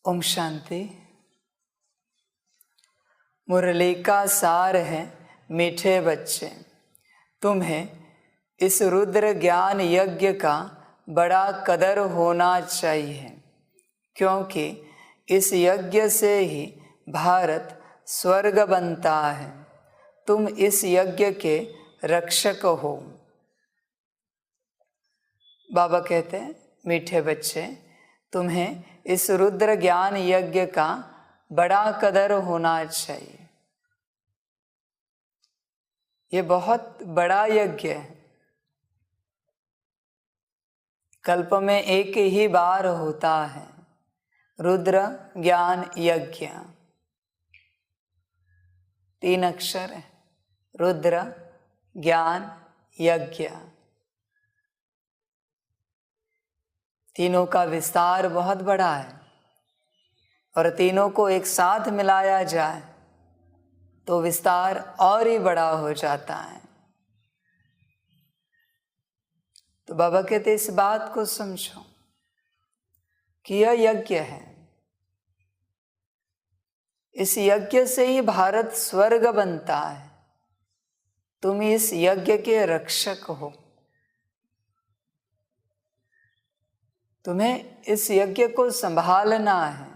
ओम शांति। मुरली का सार है मीठे बच्चे, तुम्हें इस रुद्र ज्ञान यज्ञ का बड़ा कदर होना चाहिए, क्योंकि इस यज्ञ से ही भारत स्वर्ग बनता है। तुम इस यज्ञ के रक्षक हो। बाबा कहते हैं, मीठे बच्चे, तुम्हें इस रुद्र ज्ञान यज्ञ का बड़ा कदर होना चाहिए। ये बहुत बड़ा यज्ञ है। कल्प में एक ही बार होता है रुद्र ज्ञान यज्ञ। 3 अक्षर है, रुद्र ज्ञान यज्ञ। तीनों का विस्तार बहुत बड़ा है और तीनों को एक साथ मिलाया जाए तो विस्तार और ही बड़ा हो जाता है। तो बाबा कहते इस बात को समझो कि यह यज्ञ है। इस यज्ञ से ही भारत स्वर्ग बनता है। तुम इस यज्ञ के रक्षक हो। तुम्हें इस यज्ञ को संभालना है।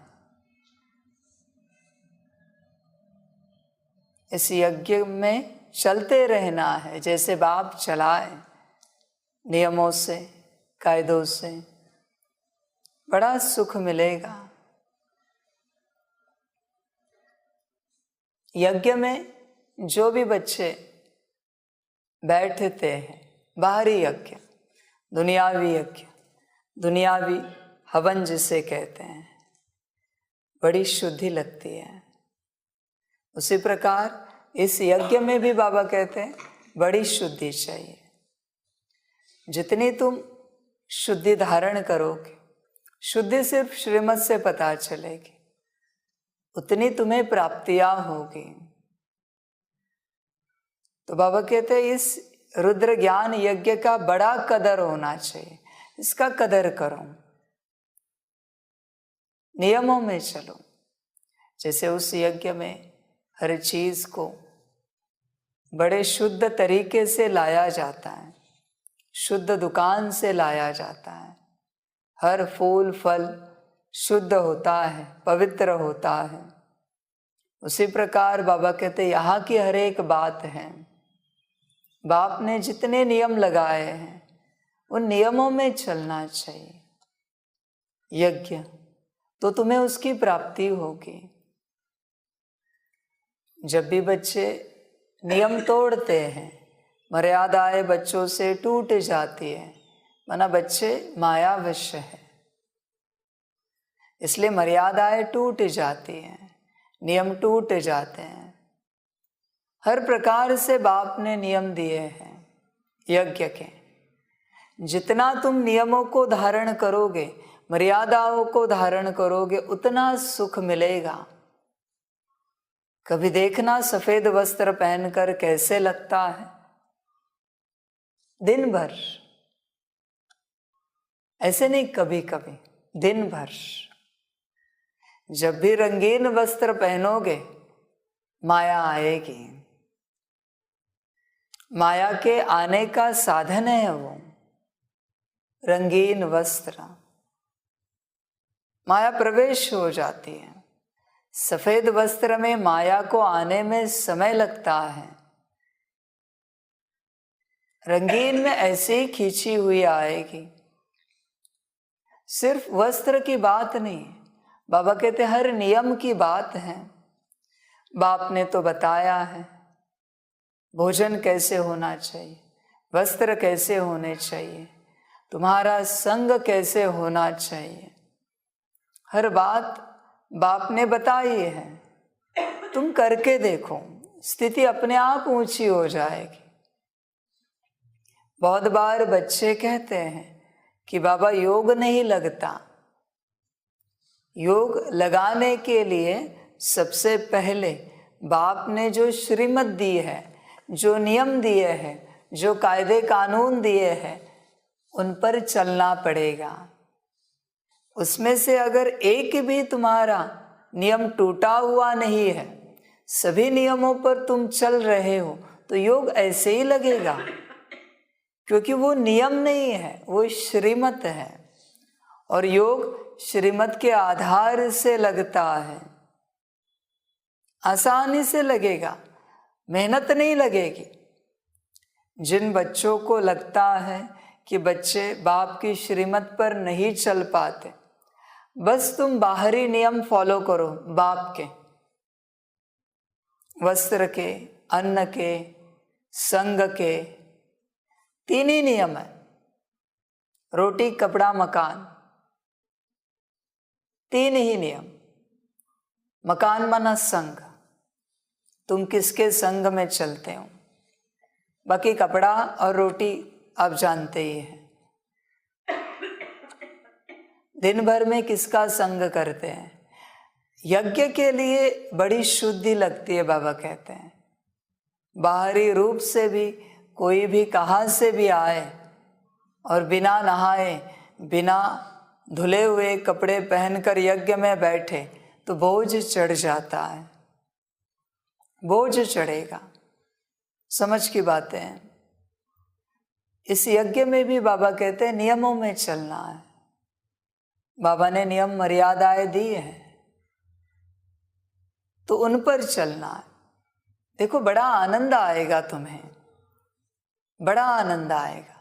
इस यज्ञ में चलते रहना है, जैसे बाप चलाए, नियमों से, कायदों से। बड़ा सुख मिलेगा। यज्ञ में जो भी बच्चे बैठते हैं, बाहरी यज्ञ, दुनियावी यज्ञ, दुनियावी हवन जिसे कहते हैं, बड़ी शुद्धि लगती है। उसी प्रकार इस यज्ञ में भी बाबा कहते हैं बड़ी शुद्धि चाहिए। जितनी तुम शुद्धि धारण करोगे, शुद्धि सिर्फ श्रीमत से पता चलेगी, उतनी तुम्हें प्राप्तियां होगी। तो बाबा कहते हैं इस रुद्र ज्ञान यज्ञ का बड़ा कदर होना चाहिए। इसका कदर करो, नियमों में चलो। जैसे उस यज्ञ में हर चीज को बड़े शुद्ध तरीके से लाया जाता है, शुद्ध दुकान से लाया जाता है। हर फूल फल शुद्ध होता है, पवित्र होता है। उसी प्रकार बाबा कहते यहाँ की हर एक बात है, बाप ने जितने नियम लगाए हैं उन नियमों में चलना चाहिए। यज्ञ तो तुम्हें उसकी प्राप्ति होगी। जब भी बच्चे नियम तोड़ते हैं, मर्यादाएं बच्चों से टूट जाती है, माना बच्चे मायावश है, इसलिए मर्यादाएं टूट जाती हैं, नियम टूट जाते हैं। हर प्रकार से बाप ने नियम दिए हैं यज्ञ के। जितना तुम नियमों को धारण करोगे, मर्यादाओं को धारण करोगे, उतना सुख मिलेगा। कभी देखना सफेद वस्त्र पहनकर कैसे लगता है, दिन भर। ऐसे नहीं, कभी कभी, दिन भर। जब भी रंगीन वस्त्र पहनोगे, माया आएगी। माया के आने का साधन है वो रंगीन वस्त्र। माया प्रवेश हो जाती है। सफेद वस्त्र में माया को आने में समय लगता है। रंगीन में ऐसे ही खींची हुई आएगी। सिर्फ वस्त्र की बात नहीं, बाबा कहते हर नियम की बात है। बाप ने तो बताया है भोजन कैसे होना चाहिए, वस्त्र कैसे होने चाहिए, तुम्हारा संग कैसे होना चाहिए। हर बात बाप ने बताई है। तुम करके देखो, स्थिति अपने आप ऊंची हो जाएगी। बहुत बार बच्चे कहते हैं कि बाबा योग नहीं लगता। योग लगाने के लिए सबसे पहले बाप ने जो श्रीमत दी है, जो नियम दिए हैं, जो कायदे कानून दिए हैं, उन पर चलना पड़ेगा। उसमें से अगर एक भी तुम्हारा नियम टूटा हुआ नहीं है, सभी नियमों पर तुम चल रहे हो, तो योग ऐसे ही लगेगा, क्योंकि वो नियम नहीं है, वो श्रीमत है। और योग श्रीमत के आधार से लगता है, आसानी से लगेगा, मेहनत नहीं लगेगी। जिन बच्चों को लगता है कि बच्चे बाप की श्रीमत पर नहीं चल पाते, बस तुम बाहरी नियम फॉलो करो बाप के, वस्त्र के, अन्न के, संग के, 3 ही नियम है, रोटी कपड़ा मकान, 3 ही नियम। मकान माना संग, तुम किसके संग में चलते हो। बाकी कपड़ा और रोटी आप जानते ही हैं। दिन भर में किसका संग करते हैं। यज्ञ के लिए बड़ी शुद्धि लगती है, बाबा कहते हैं। बाहरी रूप से भी कोई भी कहाँ से भी आए और बिना नहाए, बिना धुले हुए कपड़े पहनकर यज्ञ में बैठे तो बोझ चढ़ जाता है, बोझ चढ़ेगा। समझ की बातें हैं। इस यज्ञ में भी बाबा कहते हैं नियमों में चलना है। बाबा ने नियम मर्यादाएं दी हैं, तो उन पर चलना है। देखो बड़ा आनंद आएगा तुम्हें, बड़ा आनंद आएगा।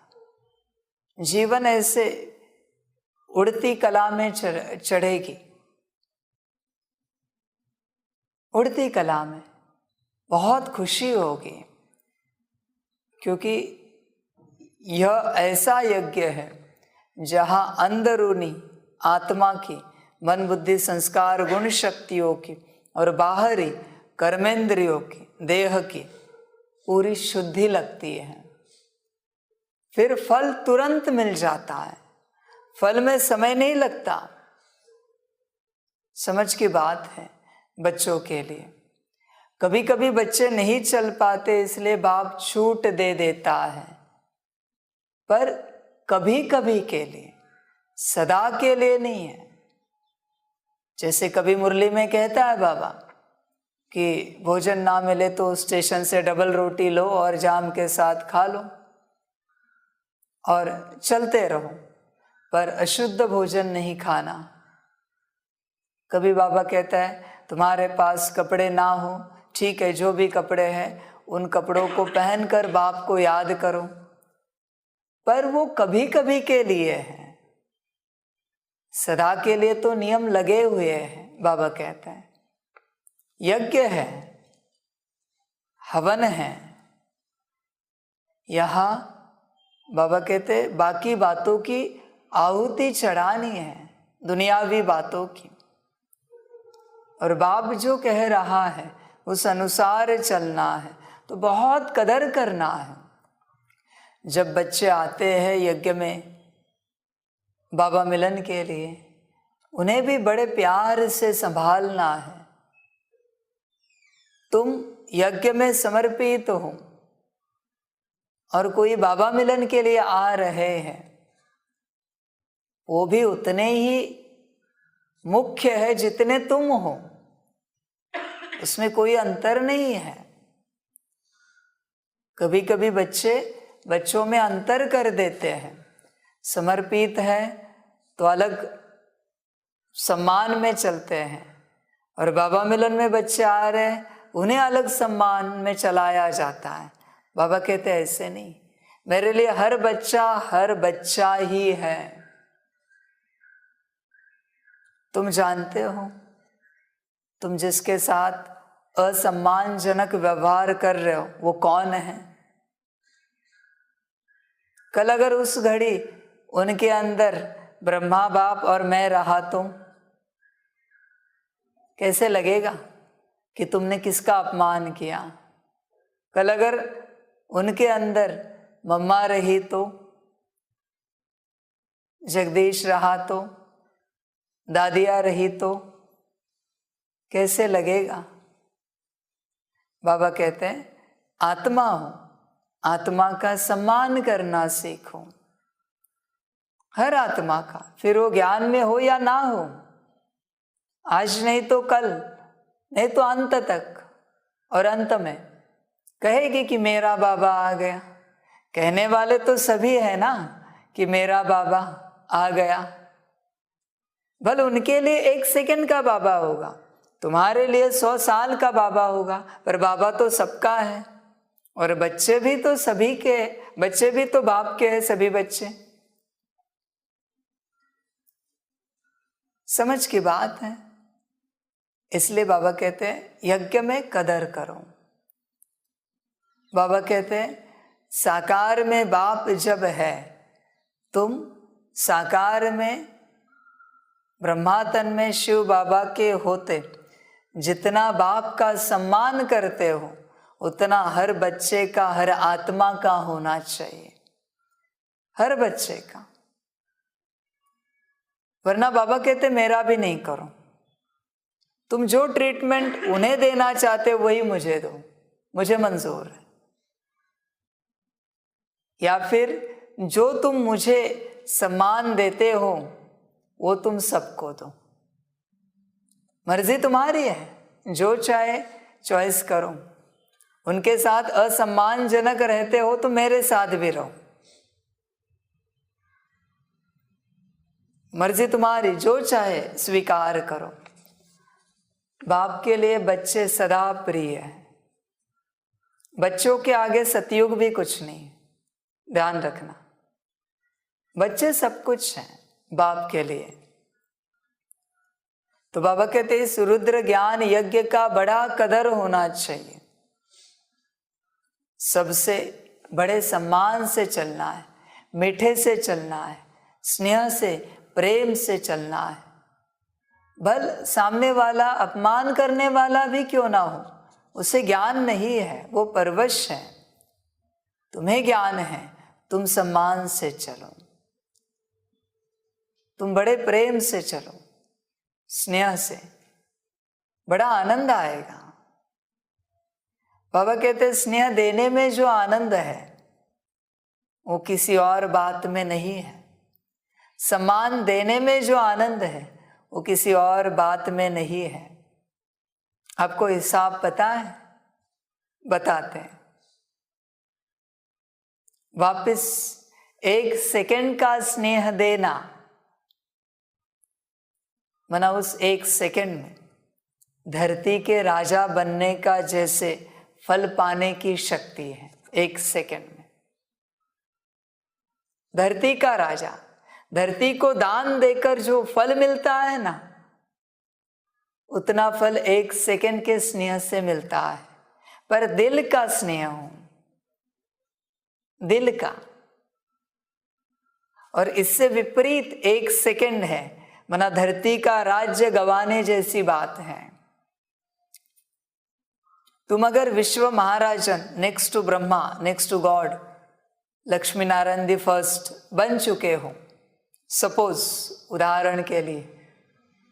जीवन ऐसे उड़ती कला में चढ़ेगी, उड़ती कला में बहुत खुशी होगी, क्योंकि यह ऐसा यज्ञ है जहाँ अंदरूनी आत्मा की, मन बुद्धि संस्कार गुण शक्तियों की और बाहरी कर्मेंद्रियों की, देह की पूरी शुद्धि लगती है। फिर फल तुरंत मिल जाता है, फल में समय नहीं लगता। समझ की बात है बच्चों के लिए। कभी कभी बच्चे नहीं चल पाते, इसलिए बाप छूट दे देता है, पर कभी कभी के लिए, सदा के लिए नहीं है। जैसे कभी मुरली में कहता है बाबा कि भोजन ना मिले तो स्टेशन से डबल रोटी लो और जाम के साथ खा लो और चलते रहो, पर अशुद्ध भोजन नहीं खाना। कभी बाबा कहता है तुम्हारे पास कपड़े ना हो, ठीक है, जो भी कपड़े हैं उन कपड़ों को पहनकर बाप को याद करो, पर वो कभी कभी के लिए है, सदा के लिए तो नियम लगे हुए हैं। बाबा कहता है यज्ञ है, हवन है। यहाँ बाबा कहते बाकी बातों की आहुति चढ़ानी है, दुनियावी बातों की, और बाप जो कह रहा है उस अनुसार चलना है, तो बहुत कदर करना है। जब बच्चे आते हैं यज्ञ में बाबा मिलन के लिए, उन्हें भी बड़े प्यार से संभालना है। तुम यज्ञ में समर्पित हो और कोई बाबा मिलन के लिए आ रहे हैं, वो भी उतने ही मुख्य है जितने तुम हो, उसमें कोई अंतर नहीं है। कभी कभी बच्चों में अंतर कर देते हैं। समर्पित है तो अलग सम्मान में चलते हैं, और बाबा मिलन में बच्चे आ रहे हैं, उन्हें अलग सम्मान में चलाया जाता है। बाबा कहते हैं ऐसे नहीं, मेरे लिए हर बच्चा ही है। तुम जानते हो, तुम जिसके साथ असम्मानजनक व्यवहार कर रहे हो वो कौन है। कल अगर उस घड़ी उनके अंदर ब्रह्मा बाप और मैं रहा तो कैसे लगेगा कि तुमने किसका अपमान किया। कल अगर उनके अंदर मम्मा रही तो, जगदीश रहा तो, दादिया रही तो कैसे लगेगा। बाबा कहते हैं आत्मा हो, आत्मा का सम्मान करना सीखो। हर आत्मा का, फिर वो ज्ञान में हो या ना हो, आज नहीं तो कल, नहीं तो अंत तक, और अंत में कहेगी कि मेरा बाबा आ गया। कहने वाले तो सभी है ना कि मेरा बाबा आ गया। भले उनके लिए 1 सेकंड का बाबा होगा, तुम्हारे लिए 100 साल का बाबा होगा, पर बाबा तो सबका है। और बच्चे भी तो सभी के, बच्चे भी तो बाप के हैं, सभी बच्चे। समझ की बात है। इसलिए बाबा कहते हैं यज्ञ में कदर करो। बाबा कहते हैं साकार में बाप जब है, तुम साकार में ब्रह्मातन में शिव बाबा के होते जितना बाप का सम्मान करते हो, उतना हर बच्चे का, हर आत्मा का होना चाहिए, हर बच्चे का। वरना बाबा कहते मेरा भी नहीं करो, तुम जो ट्रीटमेंट उन्हें देना चाहते वही मुझे दो, मुझे मंजूर है। या फिर जो तुम मुझे सम्मान देते हो वो तुम सबको दो, मर्जी तुम्हारी है, जो चाहे चॉइस करो। उनके साथ असम्मानजनक रहते हो तो मेरे साथ भी रहो, मर्जी तुम्हारी, जो चाहे स्वीकार करो। बाप के लिए बच्चे सदा प्रिय है, बच्चों के आगे सतयुग भी कुछ नहीं, ध्यान रखना। बच्चे सब कुछ हैं बाप के लिए। तो बाबा कहते इस रुद्र ज्ञान यज्ञ का बड़ा कदर होना चाहिए, सबसे बड़े सम्मान से चलना है, मीठे से चलना है, स्नेह से, प्रेम से चलना है। भल सामने वाला अपमान करने वाला भी क्यों ना हो, उसे ज्ञान नहीं है, वो परवश है। तुम्हें ज्ञान है, तुम सम्मान से चलो, तुम बड़े प्रेम से चलो, स्नेह से, बड़ा आनंद आएगा। बाबा कहते स्नेह देने में जो आनंद है वो किसी और बात में नहीं है, सम्मान देने में जो आनंद है वो किसी और बात में नहीं है। आपको हिसाब पता है? बताते हैं। वापस 1 सेकंड का स्नेह देना, मना उस 1 सेकंड में धरती के राजा बनने का जैसे फल पाने की शक्ति है। 1 सेकंड में धरती का राजा, धरती को दान देकर जो फल मिलता है ना, उतना फल 1 सेकंड के स्नेह से मिलता है। पर दिल का स्नेह हो, दिल का, और इससे विपरीत 1 सेकंड है, मना धरती का राज्य गंवाने जैसी बात है। तुम अगर Vishwa Maharajan, next to Brahma, next to God, Lakshmi Narayan the first बन चुके हो, सपोज उदाहरण के लिए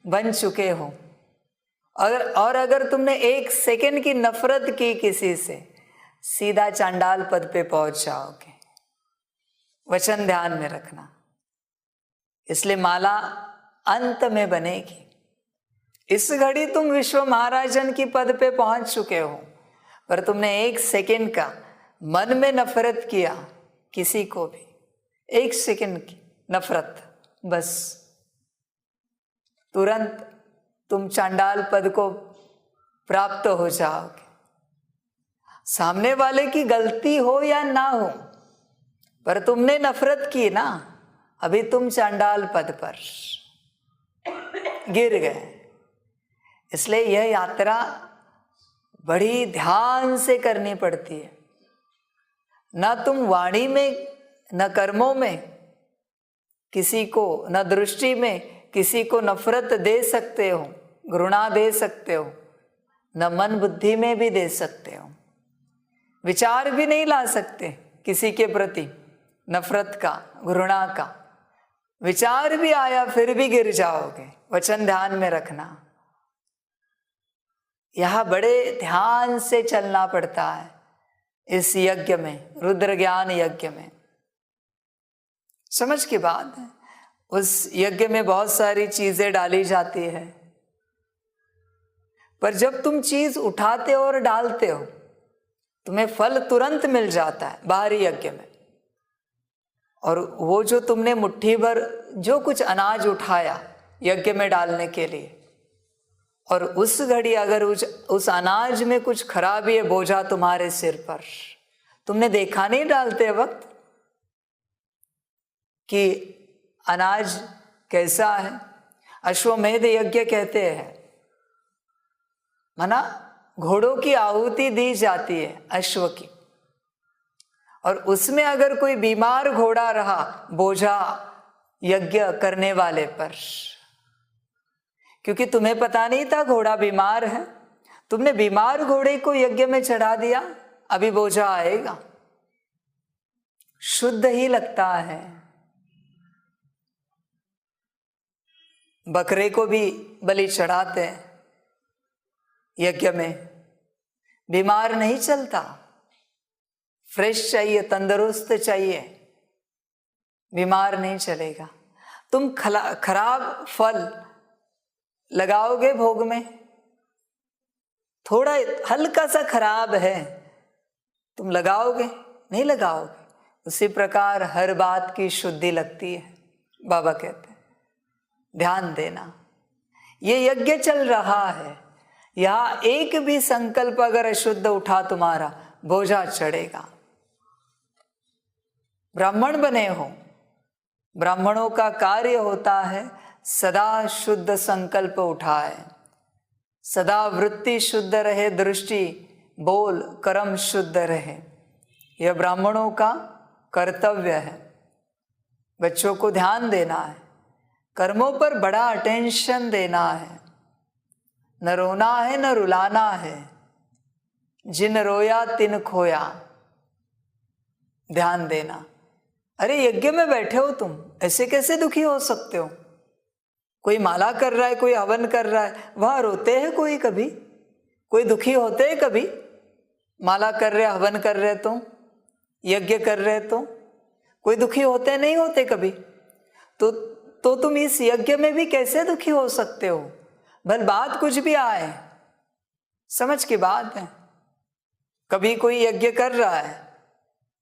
बन चुके हो, अगर तुमने 1 सेकंड की नफरत की किसी से, सीधा चांडाल पद पे पहुंच जाओगे। वचन ध्यान में रखना। इसलिए माला अंत में बनेगी। इस घड़ी तुम विश्व महाराजन की पद पे पहुंच चुके हो, पर तुमने 1 सेकंड का मन में नफरत किया किसी को भी, 1 सेकंड की नफरत, बस तुरंत तुम चांडाल पद को प्राप्त हो जाओगे। सामने वाले की गलती हो या ना हो, पर तुमने नफरत की ना, अभी तुम चांडाल पद पर गिर गए। इसलिए यह यात्रा बड़ी ध्यान से करनी पड़ती है। ना तुम वाणी में, न कर्मों में किसी को, न दृष्टि में किसी को नफरत दे सकते हो, घृणा दे सकते हो, न मन बुद्धि में भी दे सकते हो। विचार भी नहीं ला सकते किसी के प्रति नफरत का, घृणा का। विचार भी आया फिर भी गिर जाओगे। वचन ध्यान में रखना। यह बड़े ध्यान से चलना पड़ता है इस यज्ञ में, रुद्र ज्ञान यज्ञ में। समझ की बात है। उस यज्ञ में बहुत सारी चीजें डाली जाती है, पर जब तुम चीज उठाते हो और डालते हो तुम्हें फल तुरंत मिल जाता है बाहरी यज्ञ में। और वो जो तुमने मुट्ठी भर जो कुछ अनाज उठाया यज्ञ में डालने के लिए, और उस घड़ी अगर उस अनाज में कुछ खराबी है, बोझा तुम्हारे सिर पर, तुमने देखा नहीं डालते वक्त कि अनाज कैसा है। अश्वमेध यज्ञ कहते हैं, माना घोड़ों की आहुति दी जाती है अश्व की, और उसमें अगर कोई बीमार घोड़ा रहा बोझा यज्ञ करने वाले पर, क्योंकि तुम्हें पता नहीं था घोड़ा बीमार है, तुमने बीमार घोड़े को यज्ञ में चढ़ा दिया, अभी बोझा आएगा, शुद्ध ही लगता है। बकरे को भी बलि चढ़ाते हैं यज्ञ में, बीमार नहीं चलता, फ्रेश चाहिए, तंदुरुस्त चाहिए, बीमार नहीं चलेगा। तुम खराब फल लगाओगे भोग में, थोड़ा हल्का सा खराब है, तुम लगाओगे नहीं लगाओगे। उसी प्रकार हर बात की शुद्धि लगती है। बाबा कहते हैं ध्यान देना, ये यज्ञ चल रहा है, यहां एक भी संकल्प अगर अशुद्ध उठा तुम्हारा, बोझा चढ़ेगा। ब्राह्मण बने हो, ब्राह्मणों का कार्य होता है सदा शुद्ध संकल्प उठाए, सदा वृत्ति शुद्ध रहे, दृष्टि बोल कर्म शुद्ध रहे, यह ब्राह्मणों का कर्तव्य है। बच्चों को ध्यान देना है, कर्मों पर बड़ा अटेंशन देना है, न रोना है न रुलाना है, जिन रोया तिन खोया, ध्यान देना। अरे यज्ञ में बैठे हो तुम, ऐसे कैसे दुखी हो सकते हो? कोई माला कर रहा है, कोई हवन कर रहा है, वहां रोते हैं कोई कभी? कोई दुखी होते हैं कभी? माला कर रहे, हवन कर रहे तो, यज्ञ कर रहे तो कोई दुखी होते नहीं होते कभी? तो तुम इस यज्ञ में भी कैसे दुखी हो सकते हो? भले बात कुछ भी आए, समझ की बात है। कभी कोई यज्ञ कर रहा है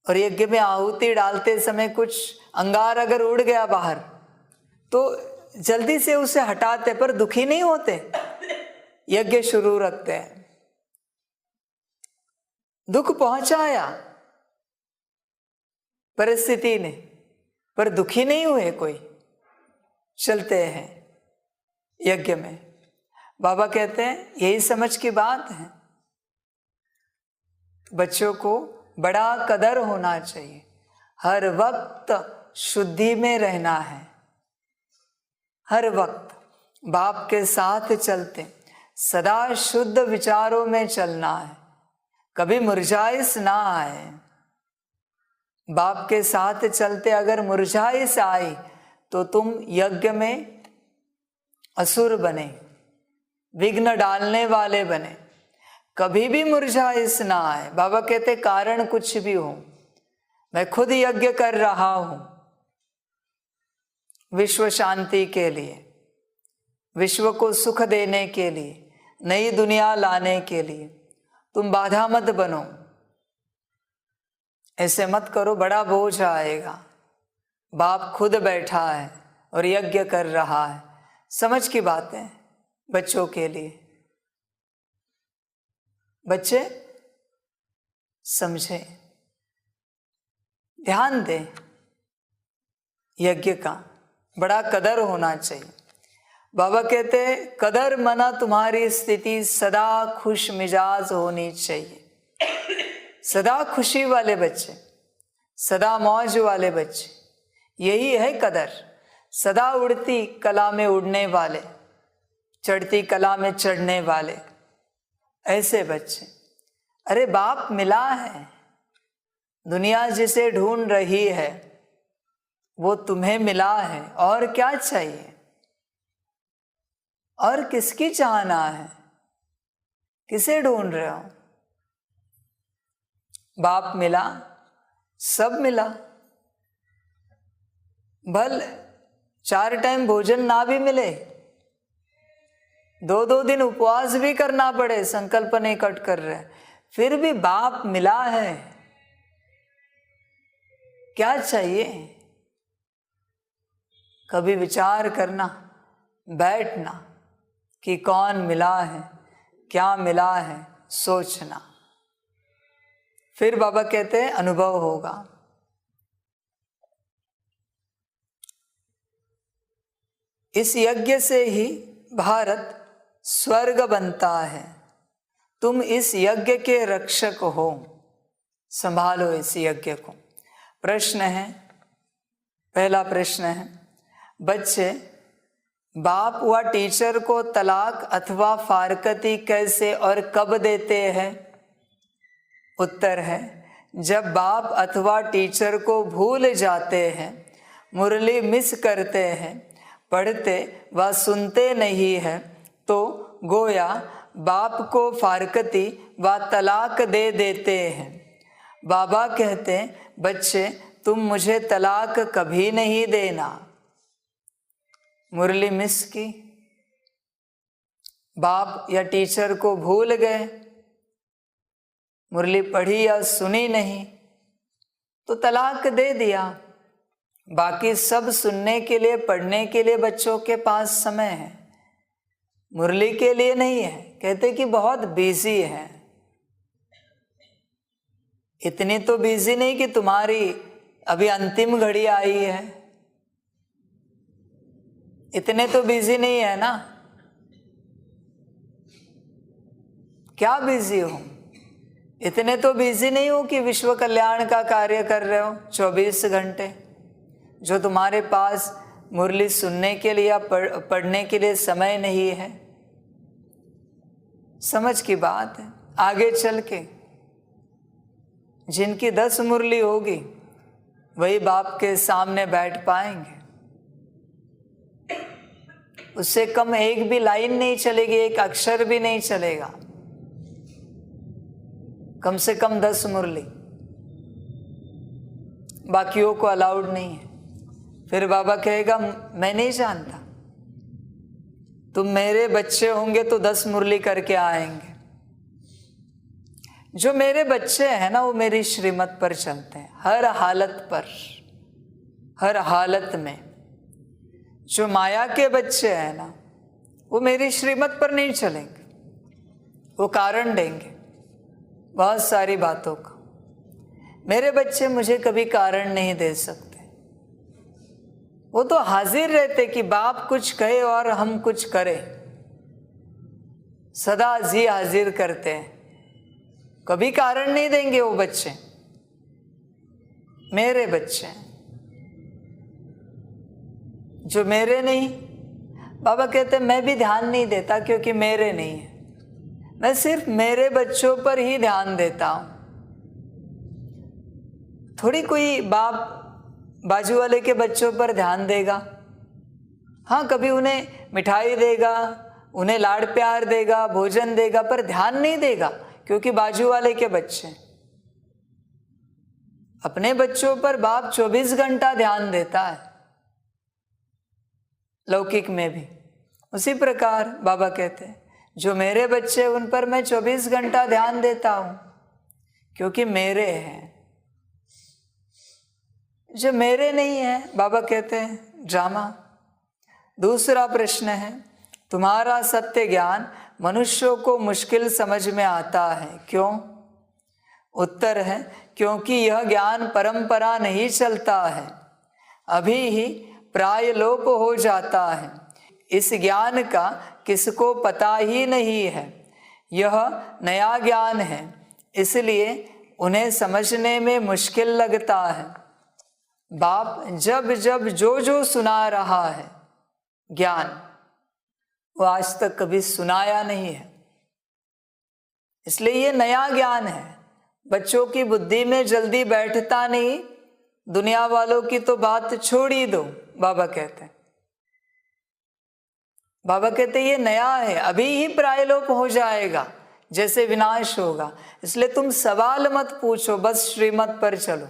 और यज्ञ में आहुति डालते समय कुछ अंगार अगर उड़ गया बाहर, तो जल्दी से उसे हटाते, पर दुखी नहीं होते, यज्ञ शुरू रखते हैं। दुख पहुंचाया परिस्थिति ने, पर दुखी नहीं हुए कोई, चलते हैं यज्ञ में। बाबा कहते हैं यही समझ की बात है। बच्चों को बड़ा कदर होना चाहिए, हर वक्त शुद्धि में रहना है, हर वक्त बाप के साथ चलते, सदा शुद्ध विचारों में चलना है, कभी मुरझाइश ना आए। बाप के साथ चलते अगर मुरझाइश आई तो तुम यज्ञ में असुर बने, विघ्न डालने वाले बने। कभी भी मुरझाइश ना आए। बाबा कहते कारण कुछ भी हो, मैं खुद यज्ञ कर रहा हूं विश्व शांति के लिए, विश्व को सुख देने के लिए, नई दुनिया लाने के लिए। तुम बाधा मत बनो, ऐसे मत करो, बड़ा बोझ आएगा। बाप खुद बैठा है और यज्ञ कर रहा है। समझ की बातें बच्चों के लिए, बच्चे समझे, ध्यान दें, यज्ञ का बड़ा कदर होना चाहिए। बाबा कहते हैं कदर मना तुम्हारी स्थिति सदा खुश मिजाज होनी चाहिए। सदा खुशी वाले बच्चे, सदा मौज वाले बच्चे, यही है कदर। सदा उड़ती कला में उड़ने वाले, चढ़ती कला में चढ़ने वाले, ऐसे बच्चे। अरे बाप मिला है, दुनिया जिसे ढूंढ रही है वो तुम्हें मिला है, और क्या चाहिए? और किसकी चाहना है? किसे ढूंढ रहे हो? बाप मिला, सब मिला। भल 4 टाइम भोजन ना भी मिले, 2-2 दिन उपवास भी करना पड़े, संकल्प नहीं कट कर रहे, फिर भी बाप मिला है, क्या चाहिए? कभी विचार करना, बैठना कि कौन मिला है, क्या मिला है, सोचना, फिर बाबा कहते हैं अनुभव होगा। इस यज्ञ से ही भारत स्वर्ग बनता है, तुम इस यज्ञ के रक्षक हो, संभालो इस यज्ञ को। प्रश्न है, पहला प्रश्न है, बच्चे बाप व टीचर को तलाक अथवा फारकती कैसे और कब देते हैं? उत्तर है, जब बाप अथवा टीचर को भूल जाते हैं, मुरली मिस करते हैं, पढ़ते व सुनते नहीं है, तो गोया बाप को फारकती व तलाक दे देते हैं। बाबा कहते हैं, बच्चे तुम मुझे तलाक कभी नहीं देना। मुरली मिस की, बाप या टीचर को भूल गए, मुरली पढ़ी या सुनी नहीं, तो तलाक दे दिया। बाकी सब सुनने के लिए, पढ़ने के लिए बच्चों के पास समय है, मुरली के लिए नहीं है। कहते कि बहुत बिजी है। इतनी तो बिजी नहीं कि तुम्हारी अभी अंतिम घड़ी आई है, इतने तो बिजी नहीं है ना। क्या बिजी हो? इतने तो बिजी नहीं हो कि विश्व कल्याण का कार्य कर रहे हो 24 घंटे, जो तुम्हारे पास मुरली सुनने के लिए या पढ़ने के लिए समय नहीं है। समझ की बात है। आगे चल के जिनकी 10 मुरली होगी वही बाप के सामने बैठ पाएंगे। उससे कम एक भी लाइन नहीं चलेगी, एक अक्षर भी नहीं चलेगा। कम से कम 10 मुरली, बाकियों को अलाउड नहीं है। फिर बाबा कहेगा मैं नहीं जानता, तुम मेरे बच्चे होंगे तो 10 मुरली करके आएंगे। जो मेरे बच्चे हैं ना, वो मेरी श्रीमत पर चलते हैं, हर हालत पर, हर हालत में। जो माया के बच्चे हैं ना, वो मेरी श्रीमत पर नहीं चलेंगे, वो कारण देंगे बहुत सारी बातों का। मेरे बच्चे मुझे कभी कारण नहीं दे सकते। वो तो हाजिर रहते कि बाप कुछ कहे और हम कुछ करें, सदा जी हाजिर करते हैं, कभी कारण नहीं देंगे वो बच्चे, मेरे बच्चे। जो मेरे नहीं, बाबा कहते मैं भी ध्यान नहीं देता क्योंकि मेरे नहीं है, मैं सिर्फ मेरे बच्चों पर ही ध्यान देता हूं। थोड़ी कोई बाप बाजू वाले के बच्चों पर ध्यान देगा। हाँ, कभी उन्हें मिठाई देगा, उन्हें लाड़ प्यार देगा, भोजन देगा, पर ध्यान नहीं देगा क्योंकि बाजू वाले के बच्चे। अपने बच्चों पर बाप 24 घंटा ध्यान देता है, लौकिक में भी। उसी प्रकार बाबा कहते हैं जो मेरे बच्चे उन पर मैं 24 घंटा ध्यान देता हूं क्योंकि मेरे हैं। जो मेरे नहीं है, बाबा कहते हैं ड्रामा। दूसरा प्रश्न है, तुम्हारा सत्य ज्ञान मनुष्यों को मुश्किल समझ में आता है, क्यों? उत्तर है, क्योंकि यह ज्ञान परंपरा नहीं चलता है, अभी ही प्राय लोप हो जाता है। इस ज्ञान का किसको पता ही नहीं है। यह नया ज्ञान है, इसलिए उन्हें समझने में मुश्किल लगता है। बाप जब जब जो जो सुना रहा है ज्ञान, वो आज तक कभी सुनाया नहीं है, इसलिए ये नया ज्ञान है। बच्चों की बुद्धि में जल्दी बैठता नहीं। दुनिया वालों की तो बात छोड़ ही दो, बाबा कहते हैं। बाबा कहते ये नया है, अभी ही प्रायलोप हो जाएगा, जैसे विनाश होगा। इसलिए तुम सवाल मत पूछो, बस श्रीमत पर चलो।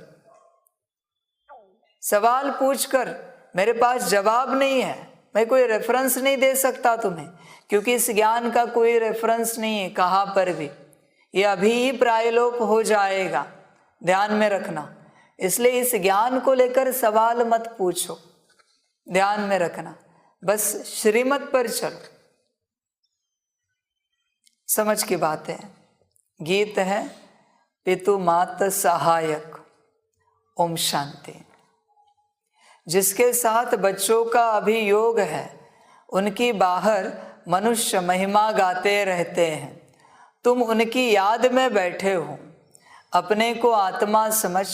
सवाल पूछकर मेरे पास जवाब नहीं है, मैं कोई रेफरेंस नहीं दे सकता तुम्हें, क्योंकि इस ज्ञान का कोई रेफरेंस नहीं है कहाँ पर भी, ये अभी ही प्रायलोप हो जाएगा, ध्यान में रखना। इसलिए इस ज्ञान को लेकर सवाल मत पूछो, ध्यान में रखना, बस श्रीमत पर चलो। समझ की बात है। गीत है पितु मात सहायक, ओम शांति। जिसके साथ बच्चों का अभी योग है, उनकी बाहर मनुष्य महिमा गाते रहते हैं। तुम उनकी याद में बैठे हो। अपने को आत्मा समझ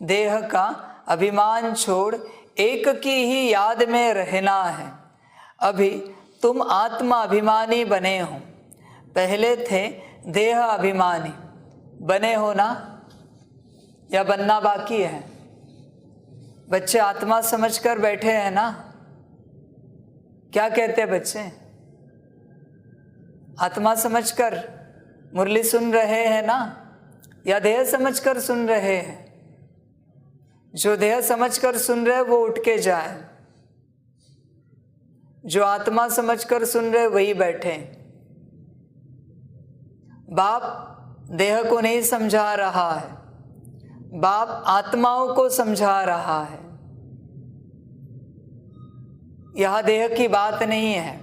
देह का अभिमान छोड़ एक की ही याद में रहना है। अभी तुम आत्मा अभिमानी बने हो, पहले थे देह अभिमानी। बने हो ना, या बनना बाकी है? बच्चे आत्मा समझकर बैठे हैं ना? क्या कहते हैं बच्चे? आत्मा समझकर मुरली सुन रहे हैं ना, या देह समझकर सुन रहे हैं? जो देह समझकर सुन रहे वो उठ के जाए, जो आत्मा समझकर सुन रहे वही बैठे। बाप देह को नहीं समझा रहा है, बाप आत्माओं को समझा रहा है। यह देह की बात नहीं है,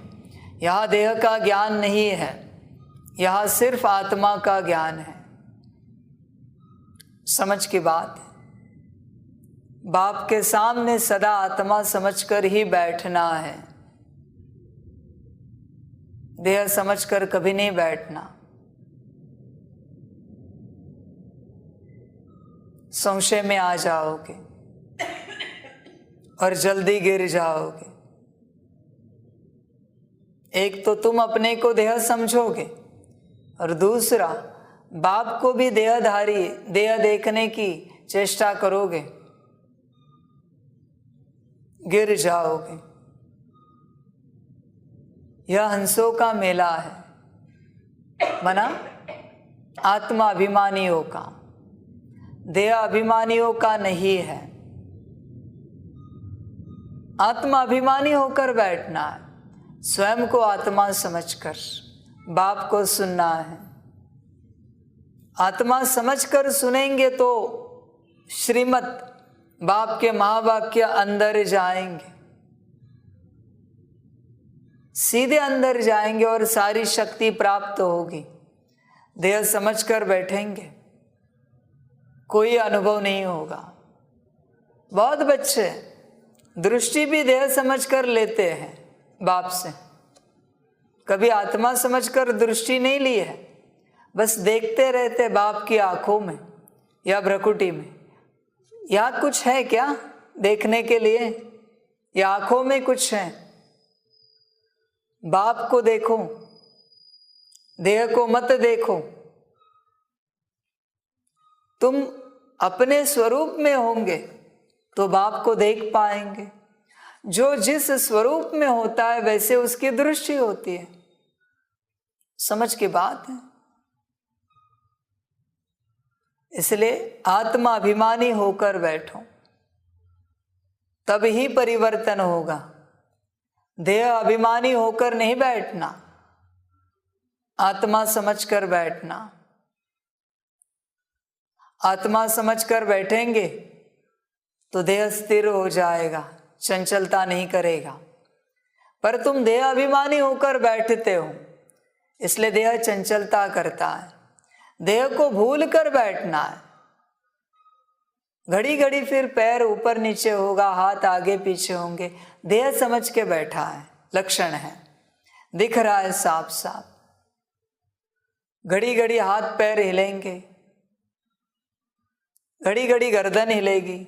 यह देह का ज्ञान नहीं है, यह सिर्फ आत्मा का ज्ञान है। समझ की बात है। बाप के सामने सदा आत्मा समझकर ही बैठना है, देह समझकर कभी नहीं बैठना। संशय में आ जाओगे और जल्दी गिर जाओगे। एक तो तुम अपने को देह समझोगे, और दूसरा बाप को भी देहधारी, देह देखने की चेष्टा करोगे, गिर जाओगे। यह हंसों का मेला है, मना आत्मा अभिमानियों का, देह अभिमानियों का नहीं है। आत्मा अभिमानी होकर बैठना है, स्वयं को आत्मा समझकर बाप को सुनना है। आत्मा समझकर सुनेंगे तो श्रीमत बाप के महावाक्य अंदर जाएंगे, सीधे अंदर जाएंगे और सारी शक्ति प्राप्त होगी। देह समझकर बैठेंगे, कोई अनुभव नहीं होगा। बहुत बच्चे दृष्टि भी देह समझकर लेते हैं बाप से, कभी आत्मा समझकर दृष्टि नहीं ली है, बस देखते रहते बाप की आंखों में या भ्रकुटी में। या कुछ है क्या देखने के लिए? या आंखों में कुछ है? बाप को देखो, देह को मत देखो। तुम अपने स्वरूप में होंगे तो बाप को देख पाएंगे। जो जिस स्वरूप में होता है वैसे उसकी दृष्टि होती है। समझ की बात है। इसलिए आत्मा अभिमानी होकर बैठो, तब ही परिवर्तन होगा। देह अभिमानी होकर नहीं बैठना, आत्मा समझकर बैठना। आत्मा समझकर बैठेंगे तो देह स्थिर हो जाएगा, चंचलता नहीं करेगा। पर तुम देह अभिमानी होकर बैठते हो, इसलिए देह चंचलता करता है। देह को भूल कर बैठना है। घड़ी घड़ी फिर पैर ऊपर नीचे होगा, हाथ आगे पीछे होंगे, देह समझ के बैठा है, लक्षण है, दिख रहा है साफ साफ। घड़ी घड़ी हाथ पैर हिलेंगे, घड़ी घड़ी गर्दन हिलेगी,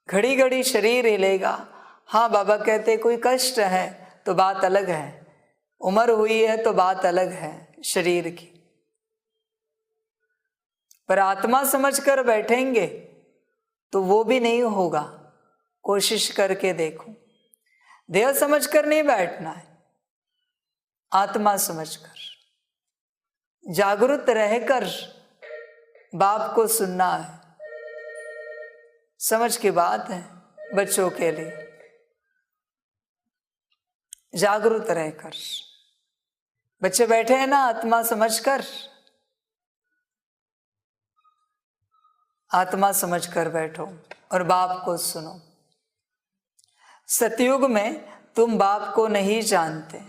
घड़ी घड़ी शरीर हिलेगा। हाँ बाबा कहते कोई कष्ट है तो बात अलग है, उम्र हुई है तो बात अलग है शरीर की। पर आत्मा समझकर बैठेंगे तो वो भी नहीं होगा। कोशिश करके देखो। देह समझकर नहीं बैठना है, आत्मा समझकर जागृत रहकर बाप को सुनना है। समझ की बात है। बच्चों के लिए जागरूक रहकर। बच्चे बैठे हैं ना, आत्मा समझकर, आत्मा समझकर बैठो और बाप को सुनो। सतयुग में तुम बाप को नहीं जानते,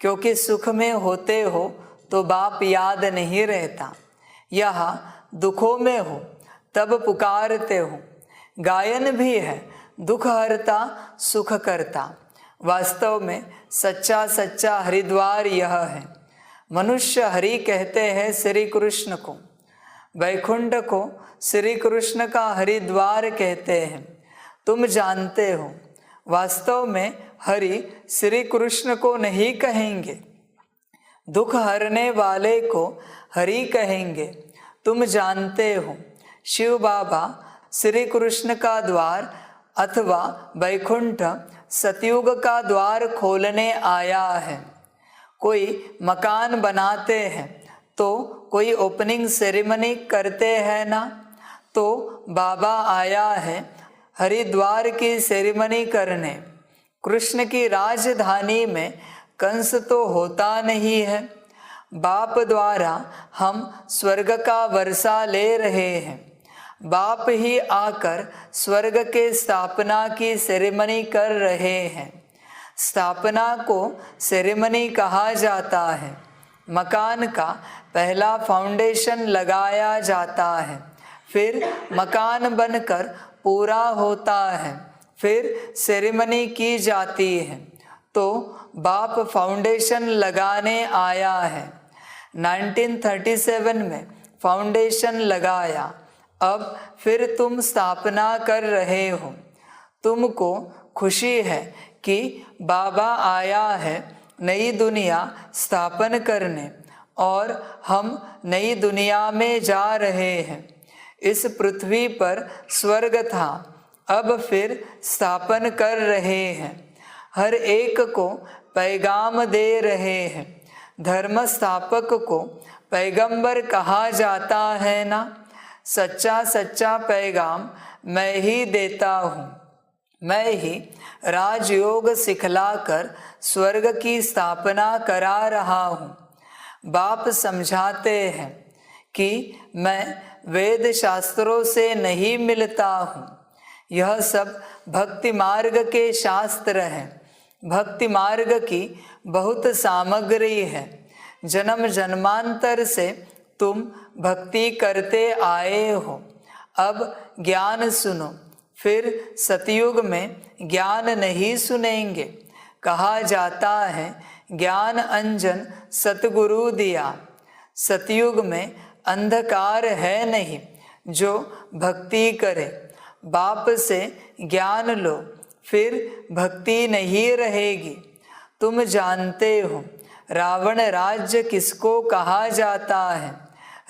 क्योंकि सुख में होते हो तो बाप याद नहीं रहता। यहाँ दुखों में हो तब पुकारते हो। गायन भी है, दुख हरता सुख करता। वास्तव में सच्चा सच्चा हरिद्वार यह है। मनुष्य हरि कहते हैं श्री कृष्ण को, वैकुंठ को श्री कृष्ण का हरिद्वार कहते हैं। तुम जानते हो, वास्तव में हरि श्री कृष्ण को नहीं कहेंगे, दुख हरने वाले को हरि कहेंगे। तुम जानते हो, शिव बाबा श्री कृष्ण का द्वार अथवा वैकुंठ सतयुग का द्वार खोलने आया है। कोई मकान बनाते हैं तो कोई ओपनिंग सेरेमनी करते हैं ना, तो बाबा आया है हरिद्वार की सेरेमनी करने। कृष्ण की राजधानी में कंस तो होता नहीं है। बाप द्वारा हम स्वर्ग का वर्षा ले रहे हैं। बाप ही आकर स्वर्ग के स्थापना की सेरेमनी कर रहे हैं। स्थापना को सेरेमनी कहा जाता है। मकान का पहला फाउंडेशन लगाया जाता है, फिर मकान बनकर पूरा होता है, फिर सेरेमनी की जाती है। तो बाप फाउंडेशन लगाने आया है। 1937 में फाउंडेशन लगाया, अब फिर तुम स्थापना कर रहे हो। तुमको खुशी है कि बाबा आया है नई दुनिया स्थापन करने, और हम नई दुनिया में जा रहे हैं। इस पृथ्वी पर स्वर्ग था, अब फिर स्थापन कर रहे हैं। हर एक को पैगाम दे रहे हैं। धर्म स्थापक को पैगंबर कहा जाता है ना। सच्चा सच्चा पैगाम मैं ही देता हूँ। मैं ही राजयोग सिखलाकर स्वर्ग की स्थापना करा रहा हूँ। बाप समझाते हैं कि मैं वेद शास्त्रों से नहीं मिलता हूँ। यह सब भक्ति मार्ग के शास्त्र हैं। भक्ति मार्ग की बहुत सामग्री है। जन्म जन्मांतर से तुम भक्ति करते आए हो। अब ज्ञान सुनो, फिर सतयुग में ज्ञान नहीं सुनेंगे। कहा जाता है ज्ञान अंजन सतगुरु दिया। सतयुग में अंधकार है नहीं, जो भक्ति करे। बाप से ज्ञान लो, फिर भक्ति नहीं रहेगी। तुम जानते हो रावण राज्य किसको कहा जाता है,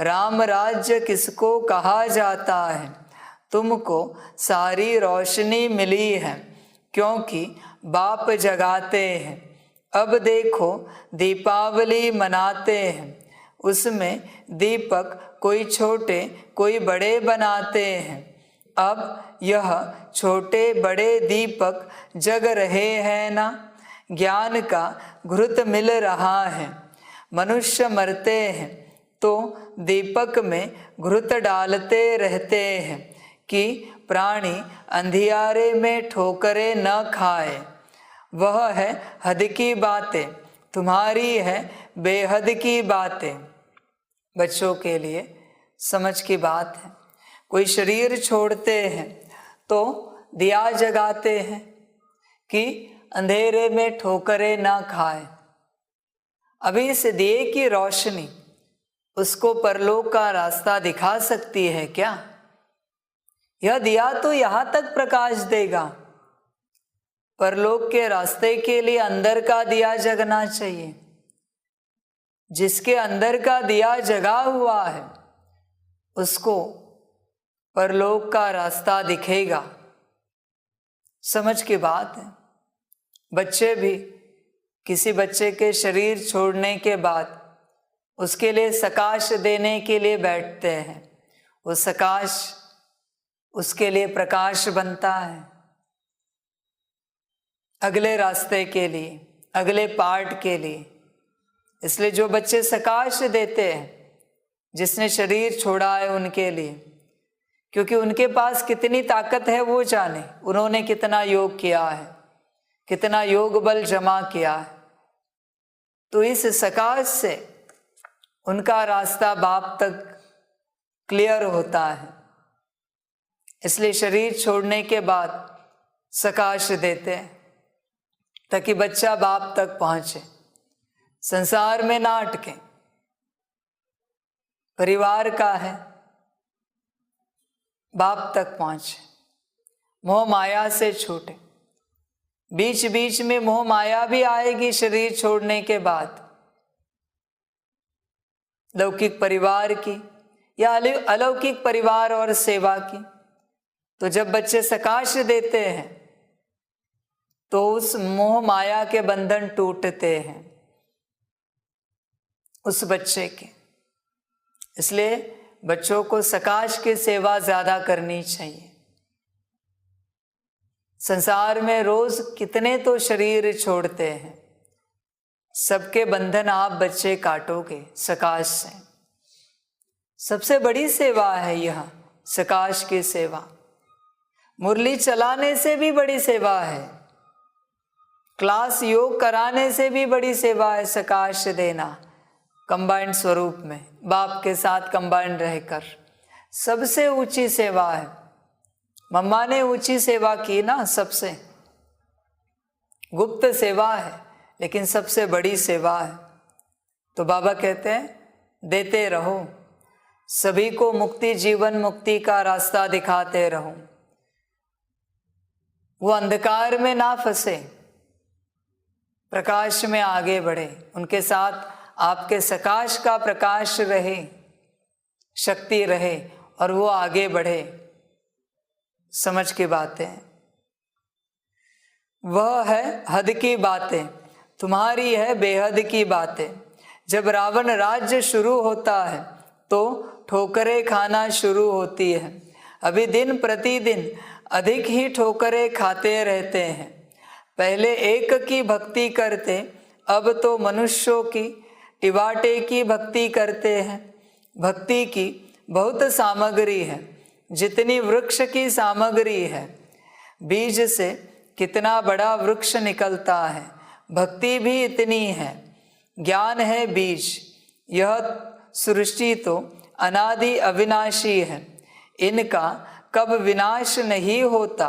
राम राज्य किसको कहा जाता है। तुमको सारी रोशनी मिली है, क्योंकि बाप जगाते हैं। अब देखो दीपावली मनाते हैं, उसमें दीपक कोई छोटे कोई बड़े बनाते हैं। अब यह छोटे बड़े दीपक जग रहे हैं ना। ज्ञान का घृत मिल रहा है। मनुष्य मरते हैं तो दीपक में घृत डालते रहते हैं कि प्राणी अंधियारे में ठोकरे न खाए। वह है हद की बातें, तुम्हारी है बेहद की बातें। बच्चों के लिए समझ की बात है। कोई शरीर छोड़ते हैं तो दिया जगाते हैं कि अंधेरे में ठोकरे ना खाए। अभी इस दिए की रोशनी उसको परलोक का रास्ता दिखा सकती है क्या? यह दिया तो यहाँ तक प्रकाश देगा। परलोक के रास्ते के लिए अंदर का दिया जगना चाहिए। जिसके अंदर का दिया जगा हुआ है उसको परलोक का रास्ता दिखेगा। समझ की बात है। बच्चे भी किसी बच्चे के शरीर छोड़ने के बाद उसके लिए सकाश देने के लिए बैठते हैं। वो सकाश उसके लिए प्रकाश बनता है। अगले रास्ते के लिए, अगले पार्ट के लिए। इसलिए जो बच्चे सकाश देते हैं, जिसने शरीर छोड़ा है उनके लिए, क्योंकि उनके पास कितनी ताकत है वो जाने, उन्होंने कितना योग किया है, कितना योग बल जमा किया है। तो इस सकाश से उनका रास्ता बाप तक क्लियर होता है। इसलिए शरीर छोड़ने के बाद सकाश देते हैं ताकि बच्चा बाप तक पहुंचे, संसार में ना अटके। परिवार का है, बाप तक पहुंचे, मोह माया से छूटे। बीच बीच में मोह माया भी आएगी शरीर छोड़ने के बाद, लौकिक परिवार की या अलौकिक परिवार और सेवा की। तो जब बच्चे सकाश देते हैं तो उस मोह माया के बंधन टूटते हैं उस बच्चे के। इसलिए बच्चों को सकाश की सेवा ज्यादा करनी चाहिए। संसार में रोज कितने तो शरीर छोड़ते हैं, सबके बंधन आप बच्चे काटोगे सकाश से। सबसे बड़ी सेवा है यह सकाश की सेवा। मुरली चलाने से भी बड़ी सेवा है, क्लास योग कराने से भी बड़ी सेवा है सकाश देना, कंबाइंड स्वरूप में बाप के साथ कंबाइंड रहकर। सबसे ऊंची सेवा है। मम्मा ने ऊंची सेवा की ना, सबसे गुप्त सेवा है लेकिन सबसे बड़ी सेवा है। तो बाबा कहते हैं देते रहो, सभी को मुक्ति, जीवन मुक्ति का रास्ता दिखाते रहो। वो अंधकार में ना फंसे, प्रकाश में आगे बढ़े, उनके साथ आपके सकाश का प्रकाश रहे, शक्ति रहे और वो आगे बढ़े। समझ की बातें, वह है हद की बातें, तुम्हारी है बेहद की बातें। जब रावण राज्य शुरू होता है तो ठोकरें खाना शुरू होती है। अभी दिन प्रतिदिन अधिक ही ठोकरें खाते रहते हैं। पहले एक की भक्ति करते, अब तो मनुष्यों की टिवाटे की भक्ति करते हैं। भक्ति की बहुत सामग्री है, जितनी वृक्ष की सामग्री है। बीज से कितना बड़ा वृक्ष निकलता है, भक्ति भी इतनी है। ज्ञान है बीज, यह सृष्टि तो अनादि अविनाशी है, इनका कब विनाश नहीं होता।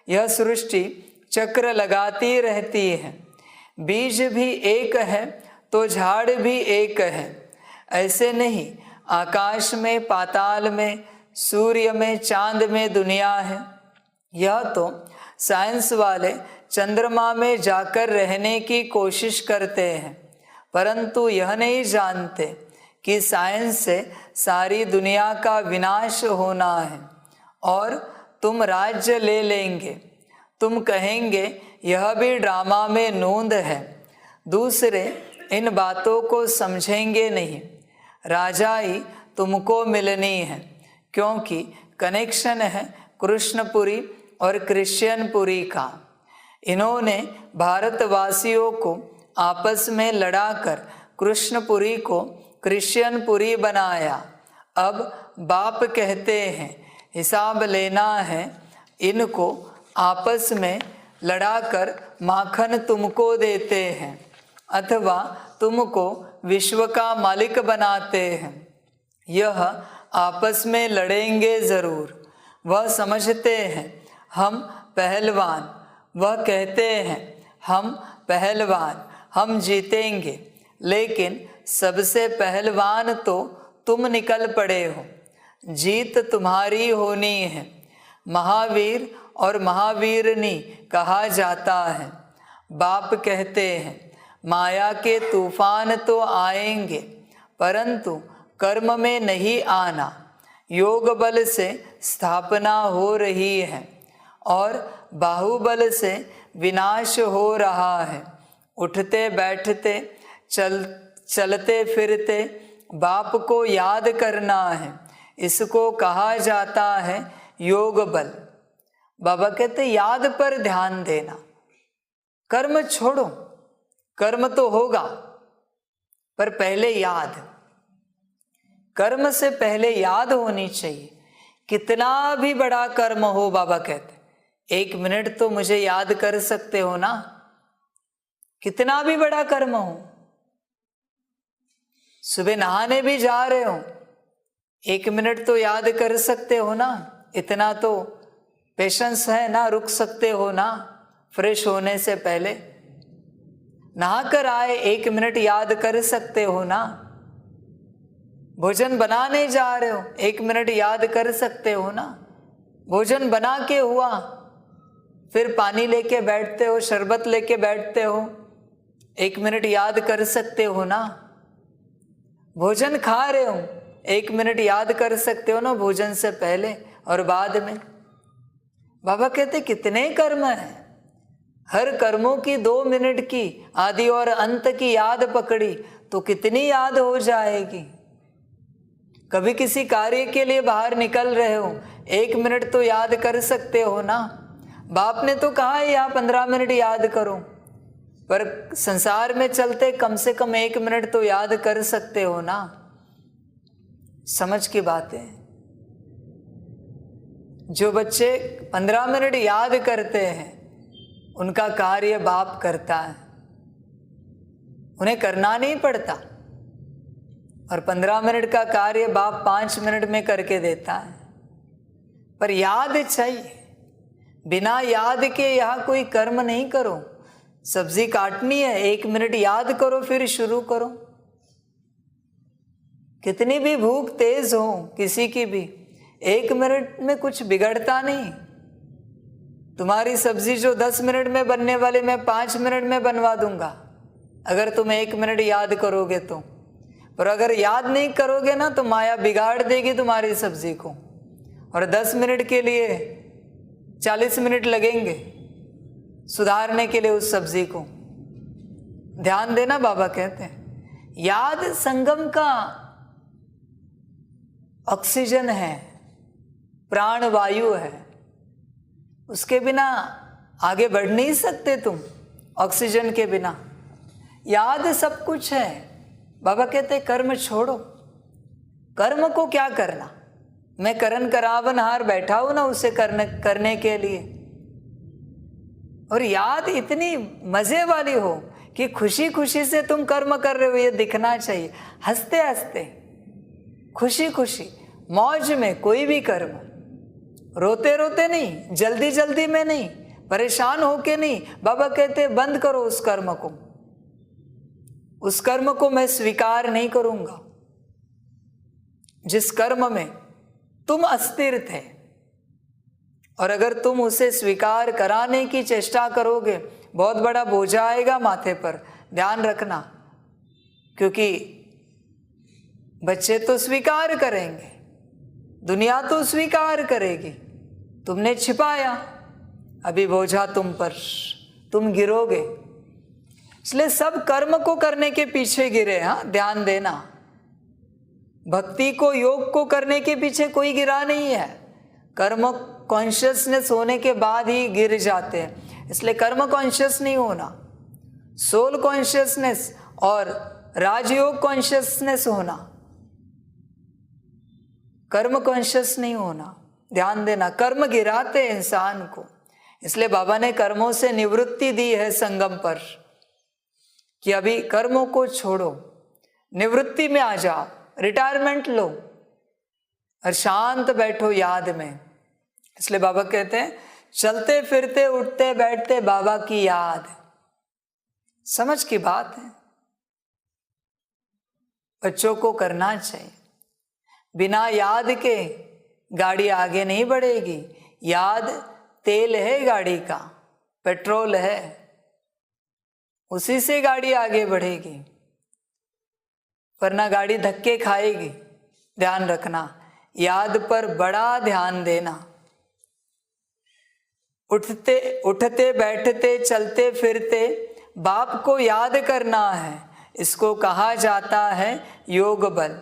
यह सृष्टि चक्र लगाती रहती है। बीज भी एक है तो झाड़ भी एक है। ऐसे नहीं, आकाश में, पाताल में, सूर्य में, चांद में दुनिया है। यह तो साइंस वाले चंद्रमा में जाकर रहने की कोशिश करते हैं, परंतु यह नहीं जानते कि साइंस से सारी दुनिया का विनाश होना है और तुम राज्य ले लेंगे। तुम कहेंगे यह भी ड्रामा में नूंद है। दूसरे इन बातों को समझेंगे नहीं। राजाई तुमको मिलनी है, क्योंकि कनेक्शन है कृष्णपुरी और क्रिश्चियनपुरी का। इन्होंने भारतवासियों को आपस में लड़ाकर कृष्णपुरी को क्रिश्चियनपुरी बनाया। अब बाप कहते हैं हिसाब लेना है, इनको आपस में लड़ाकर माखन तुमको देते हैं अथवा तुमको विश्व का मालिक बनाते हैं। यह आपस में लड़ेंगे जरूर। वह समझते हैं हम पहलवान, वह कहते हैं हम पहलवान, हम जीतेंगे। लेकिन सबसे पहलवान तो तुम निकल पड़े हो, जीत तुम्हारी होनी है। महावीर और महावीरनी कहा जाता है। बाप कहते हैं माया के तूफान तो आएंगे, परंतु कर्म में नहीं आना। योग बल से स्थापना हो रही है और बाहुबल से विनाश हो रहा है। उठते बैठते चलते फिरते बाप को याद करना है, इसको कहा जाता है योग बल। बाबा कहते याद पर ध्यान देना। कर्म छोड़ो, कर्म तो होगा पर पहले याद, कर्म से पहले याद होनी चाहिए। कितना भी बड़ा कर्म हो, बाबा कहते 1 मिनट तो मुझे याद कर सकते हो ना। कितना भी बड़ा कर्म हो, सुबह नहाने भी जा रहे हो, 1 मिनट तो याद कर सकते हो ना। इतना तो पेशेंस है ना, रुक सकते हो ना। फ्रेश होने से पहले नहाकर आए, 1 मिनट याद कर सकते हो ना। भोजन बनाने जा रहे हो, 1 मिनट याद कर सकते हो ना। भोजन बना के हुआ, फिर पानी लेके बैठते हो, शरबत लेके बैठते हो, 1 मिनट याद कर सकते हो ना। भोजन खा रहे हो, 1 मिनट याद कर सकते हो ना, भोजन से पहले और बाद में। बाबा कहते कितने कर्म हैं, हर कर्मों की 2 मिनट की आदि और अंत की याद पकड़ी तो कितनी याद हो जाएगी। कभी किसी कार्य के लिए बाहर निकल रहे हो, 1 मिनट तो याद कर सकते हो ना। बाप ने तो कहा है यहाँ 15 मिनट याद करो, पर संसार में चलते कम से कम 1 मिनट तो याद कर सकते हो ना। समझ की बात है। जो बच्चे 15 मिनट याद करते हैं उनका कार्य बाप करता है, उन्हें करना नहीं पड़ता। और 15 मिनट का कार्य बाप 5 मिनट में करके देता है। पर याद चाहिए, बिना याद के यहाँ कोई कर्म नहीं करो। सब्जी काटनी है, 1 मिनट याद करो फिर शुरू करो। कितनी भी भूख तेज हो किसी की भी, 1 मिनट में कुछ बिगड़ता नहीं। तुम्हारी सब्जी जो 10 मिनट में बनने वाले मैं 5 मिनट में बनवा दूंगा, अगर तुम 1 मिनट याद करोगे तो। पर अगर याद नहीं करोगे ना तो माया बिगाड़ देगी तुम्हारी सब्जी को, और 10 मिनट के लिए 40 मिनट लगेंगे सुधारने के लिए उस सब्जी को। ध्यान देना, बाबा कहते हैं याद संगम का ऑक्सीजन है, प्राण वायु है। उसके बिना आगे बढ़ नहीं सकते तुम, ऑक्सीजन के बिना। याद सब कुछ है। बाबा कहते कर्म छोड़ो। कर्म को क्या करना, मैं करन करावन हार बैठा हूं ना उसे करने के लिए। और याद इतनी मजे वाली हो कि खुशी खुशी से तुम कर्म कर रहे हो ये दिखना चाहिए। हंसते हंसते, खुशी खुशी, मौज में कोई भी कर्म, रोते रोते नहीं, जल्दी जल्दी में नहीं, परेशान होके नहीं। बाबा कहते बंद करो उस कर्म को, उस कर्म को मैं स्वीकार नहीं करूंगा जिस कर्म में तुम अस्थिर थे। और अगर तुम उसे स्वीकार कराने की चेष्टा करोगे, बहुत बड़ा बोझा आएगा माथे पर, ध्यान रखना। क्योंकि बच्चे तो स्वीकार करेंगे, दुनिया तो स्वीकार करेगी, तुमने छिपाया, अभी बोझा तुम पर, तुम गिरोगे। इसलिए सब कर्म को करने के पीछे गिरे। हाँ, ध्यान देना, भक्ति को, योग को करने के पीछे कोई गिरा नहीं है। कर्म कॉन्शियसनेस होने के बाद ही गिर जाते हैं। इसलिए कर्म कॉन्शियस नहीं होना, सोल कॉन्शियसनेस और राजयोग कॉन्शियसनेस होना, कर्म कॉन्शियस नहीं होना। ध्यान देना, कर्म गिराते इंसान को। इसलिए बाबा ने कर्मों से निवृत्ति दी है संगम पर कि अभी कर्मों को छोड़ो, निवृत्ति में आ जाओ, रिटायरमेंट लो और शांत बैठो याद में। इसलिए बाबा कहते हैं चलते फिरते उठते बैठते बाबा की याद। समझ की बात है, बच्चों को करना चाहिए। बिना याद के गाड़ी आगे नहीं बढ़ेगी। याद तेल है गाड़ी का, पेट्रोल है, उसी से गाड़ी आगे बढ़ेगी, वरना गाड़ी धक्के खाएगी। ध्यान रखना, याद पर बड़ा ध्यान देना। उठते बैठते चलते फिरते बाप को याद करना है। इसको कहा जाता है योग बल।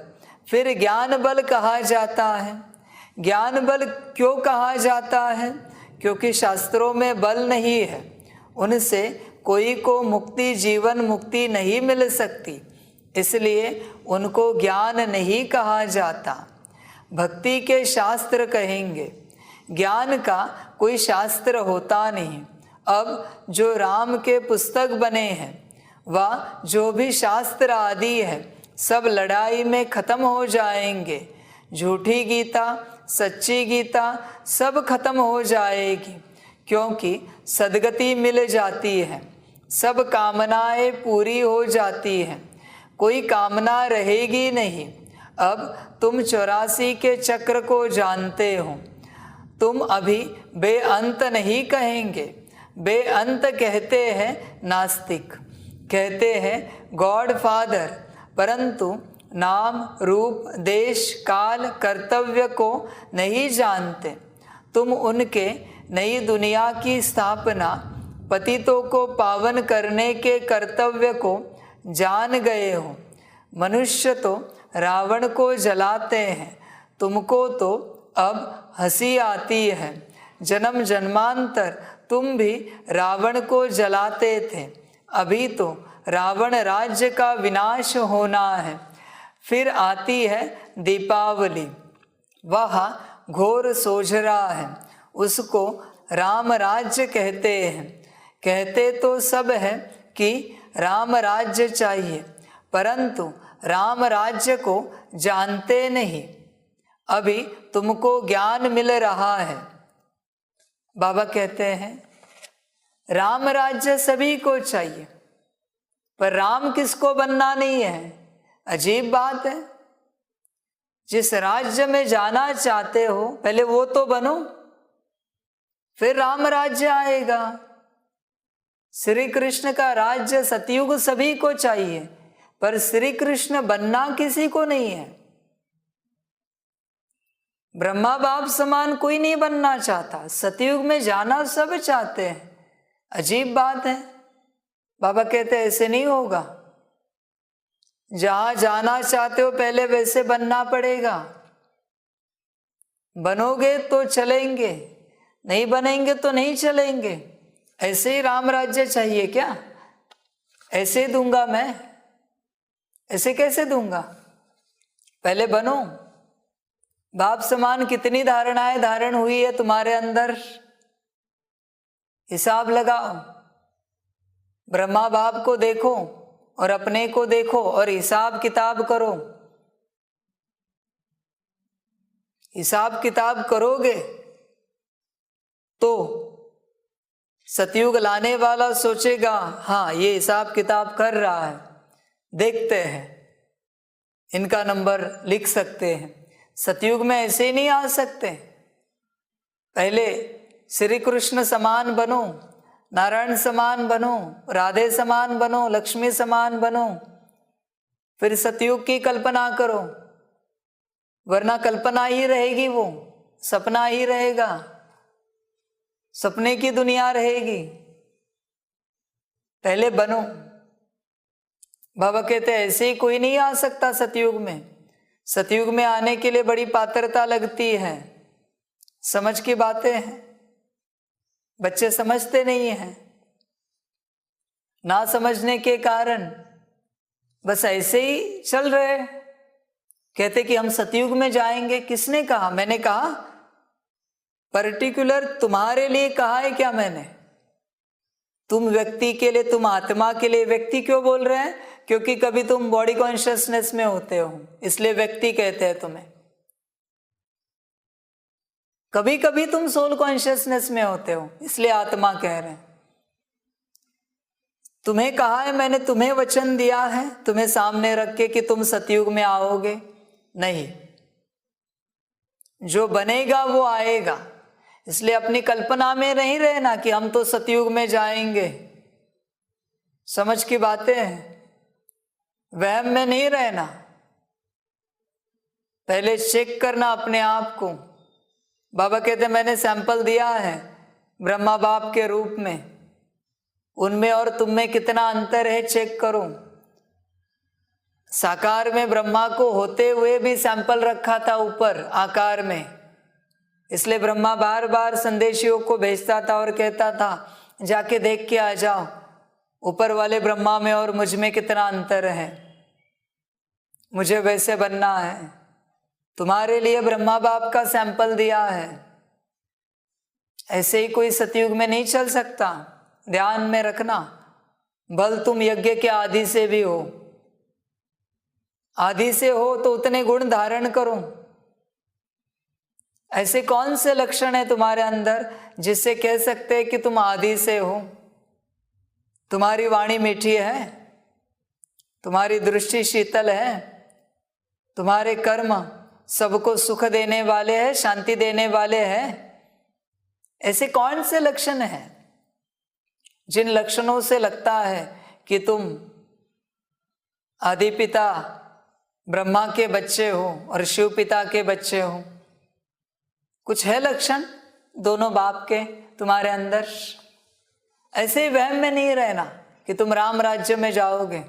फिर ज्ञान बल कहा जाता है। ज्ञान बल क्यों कहा जाता है? क्योंकि शास्त्रों में बल नहीं है, उनसे कोई को मुक्ति जीवन मुक्ति नहीं मिल सकती, इसलिए उनको ज्ञान नहीं कहा जाता। भक्ति के शास्त्र कहेंगे, ज्ञान का कोई शास्त्र होता नहीं। अब जो राम के पुस्तक बने हैं वह जो भी शास्त्र आदि है सब लड़ाई में खत्म हो जाएंगे। झूठी गीता सच्ची गीता सब खत्म हो जाएगी, क्योंकि सद्गति मिल जाती है, सब कामनाएं पूरी हो जाती हैं, कोई कामना रहेगी नहीं। अब तुम 84 के चक्र को जानते हो। तुम अभी बेअंत नहीं कहेंगे, बेअंत कहते हैं नास्तिक, कहते हैं गॉड फादर, परंतु नाम रूप देश काल कर्तव्य को नहीं जानते। तुम उनके नई दुनिया की स्थापना पतितों को पावन करने के कर्तव्य को जान गए हो। मनुष्य तो रावण को जलाते हैं, तुमको तो अब हंसी आती है। जन्म जन्मांतर तुम भी रावण को जलाते थे, अभी तो रावण राज्य का विनाश होना है। फिर आती है दीपावली, वह घोर सोझरा है, उसको राम राज्य कहते हैं। कहते तो सब है कि राम राज्य चाहिए, परंतु राम राज्य को जानते नहीं। अभी तुमको ज्ञान मिल रहा है। बाबा कहते हैं राम राज्य सभी को चाहिए, पर राम किसको बनना नहीं है। अजीब बात है, जिस राज्य में जाना चाहते हो पहले वो तो बनो, फिर राम राज्य आएगा। श्री कृष्ण का राज्य सतयुग सभी को चाहिए, पर श्री कृष्ण बनना किसी को नहीं है। ब्रह्मा बाप समान कोई नहीं बनना चाहता, सतयुग में जाना सब चाहते हैं। अजीब बात है। बाबा कहते हैं ऐसे नहीं होगा, जहां जाना चाहते हो पहले वैसे बनना पड़ेगा। बनोगे तो चलेंगे, नहीं बनेंगे तो नहीं चलेंगे। ऐसे ही राम राज्य चाहिए क्या? ऐसे दूंगा मैं? ऐसे कैसे दूंगा? पहले बनो। बाप समान कितनी धारणाएं धारण हुई है तुम्हारे अंदर, हिसाब लगाओ। ब्रह्मा बाप को देखो और अपने को देखो और हिसाब किताब करो। हिसाब किताब करोगे तो सतयुग लाने वाला सोचेगा हाँ ये हिसाब किताब कर रहा है, देखते हैं, इनका नंबर लिख सकते हैं। सतयुग में ऐसे ही नहीं आ सकते। पहले श्री कृष्ण समान बनो, नारायण समान बनो, राधे समान बनो, लक्ष्मी समान बनो, फिर सतयुग की कल्पना करो। वरना कल्पना ही रहेगी, वो सपना ही रहेगा, सपने की दुनिया रहेगी। पहले बनो। बाबा कहते हैं ऐसे ही कोई नहीं आ सकता सतयुग में। सतयुग में आने के लिए बड़ी पात्रता लगती है। समझ की बातें हैं, बच्चे समझते नहीं हैं। ना समझने के कारण बस ऐसे ही चल रहे। कहते कि हम सतयुग में जाएंगे। किसने कहा? मैंने कहा? पर्टिकुलर तुम्हारे लिए कहा है क्या मैंने? तुम व्यक्ति के लिए, तुम आत्मा के लिए। व्यक्ति क्यों बोल रहे हैं? क्योंकि कभी तुम बॉडी कॉन्शियसनेस में होते हो, इसलिए व्यक्ति कहते हैं तुम्हें। कभी कभी तुम सोल कॉन्शियसनेस में होते हो, इसलिए आत्मा कह रहे हैं। तुम्हें कहा है मैंने, तुम्हें वचन दिया है तुम्हें सामने रख के कि तुम सतयुग में आओगे? नहीं, जो बनेगा वो आएगा। इसलिए अपनी कल्पना में नहीं रहना कि हम तो सतयुग में जाएंगे। समझ की बातें हैं, वहम में नहीं रहना। पहले चेक करना अपने आप को। बाबा कहते मैंने सैंपल दिया है ब्रह्मा बाप के रूप में, उनमें और तुम में कितना अंतर है चेक करो। साकार में ब्रह्मा को होते हुए भी सैंपल रखा था ऊपर आकार में, इसलिए ब्रह्मा बार बार संदेशियों को भेजता था और कहता था जाके देख के आ जाओ। ऊपर वाले ब्रह्मा में और मुझ में कितना अंतर है, मुझे वैसे बनना है। तुम्हारे लिए ब्रह्मा बाप का सैंपल दिया है, ऐसे ही कोई सतयुग में नहीं चल सकता। ध्यान में रखना, भल तुम यज्ञ के आदि से भी हो, आदि से हो तो उतने गुण धारण करो। ऐसे कौन से लक्षण है तुम्हारे अंदर जिससे कह सकते हैं कि तुम आदि से हो? तुम्हारी वाणी मीठी है, तुम्हारी दृष्टि शीतल है, तुम्हारे कर्म सबको सुख देने वाले हैं, शांति देने वाले हैं। ऐसे कौन से लक्षण हैं जिन लक्षणों से लगता है कि तुम आदि पिता ब्रह्मा के बच्चे हो और शिव पिता के बच्चे हो? कुछ है लक्षण दोनों बाप के तुम्हारे अंदर? ऐसे ही वहम में नहीं रहना कि तुम राम राज्य में जाओगे,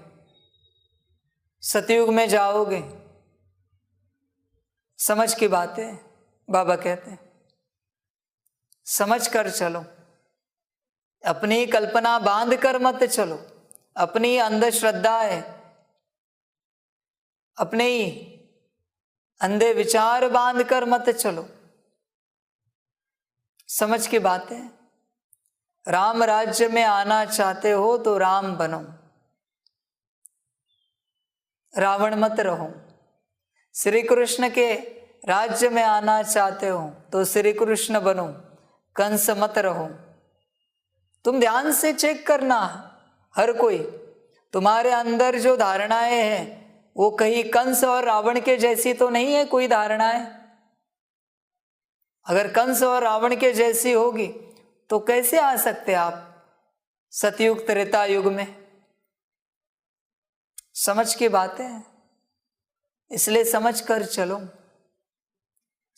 सतयुग में जाओगे। समझ की बात है, बाबा कहते हैं समझ कर चलो, अपनी कल्पना बांध कर मत चलो, अपनी अंधश्रद्धा है, अपने ही अंधे विचार बांध कर मत चलो। समझ की बात है, राम राज्य में आना चाहते हो तो राम बनो, रावण मत रहो। श्री कृष्ण के राज्य में आना चाहते हो तो श्री कृष्ण बनो, कंस मत रहो। तुम ध्यान से चेक करना, हर कोई तुम्हारे अंदर जो धारणाएं हैं वो कहीं कंस और रावण के जैसी तो नहीं है कोई धारणाएं। अगर कंस और रावण के जैसी होगी तो कैसे आ सकते आप सतयुग त्रेता युग में? समझ की बात है, इसलिए समझ कर चलो।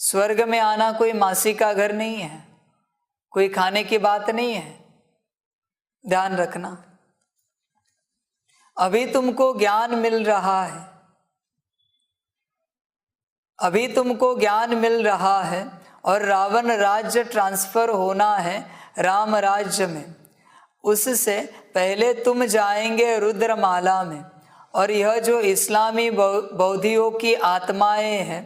स्वर्ग में आना कोई मासी का घर नहीं है, कोई खाने की बात नहीं है, ध्यान रखना। अभी तुमको ज्ञान मिल रहा है, अभी तुमको ज्ञान मिल रहा है और रावण राज्य ट्रांसफर होना है राम राज्य में। उससे पहले तुम जाएंगे रुद्रमाला में, और यह जो इस्लामी बौद्धियों की आत्माएं हैं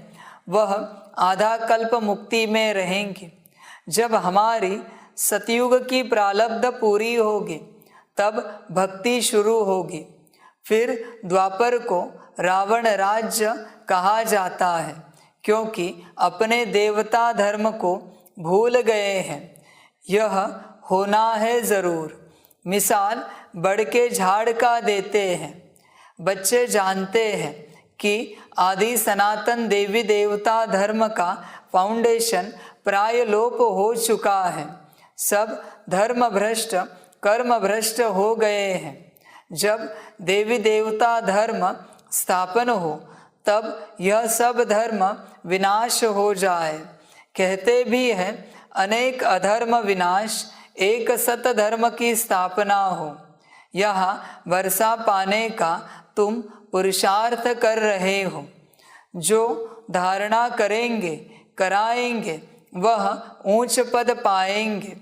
वह आधा कल्प मुक्ति में रहेंगी। जब हमारी सतयुग की प्रारब्ध पूरी होगी तब भक्ति शुरू होगी। फिर द्वापर को रावण राज्य कहा जाता है क्योंकि अपने देवता धर्म को भूल गए हैं। यह होना है ज़रूर। मिसाल बढ़ के झाड़ का देते हैं। बच्चे जानते हैं कि आदि सनातन देवी देवता धर्म का फाउंडेशन प्राय लोप हो चुका है। सब धर्म भ्रष्ट कर्म भ्रष्ट हो गए हैं। जब देवी देवता धर्म स्थापन हो तब यह सब धर्म विनाश हो जाए। कहते भी हैं अनेक अधर्म विनाश, एक सत धर्म की स्थापना हो। यहाँ वर्षा पाने का तुम पुरुषार्थ कर रहे हो। जो धारणा करेंगे कराएंगे वह ऊंच पद पाएंगे।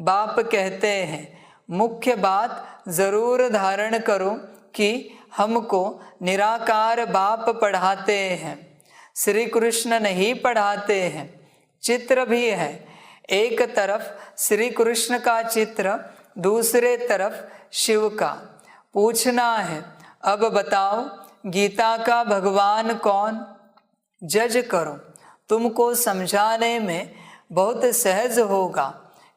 बाप कहते हैं मुख्य बात जरूर धारण करो कि हमको निराकार बाप पढ़ाते हैं, श्री कृष्ण नहीं पढ़ाते हैं। चित्र भी है, एक तरफ श्री कृष्ण का चित्र, दूसरे तरफ शिव का। पूछना है अब बताओ गीता का भगवान कौन? जज करो। तुमको समझाने में बहुत सहज होगा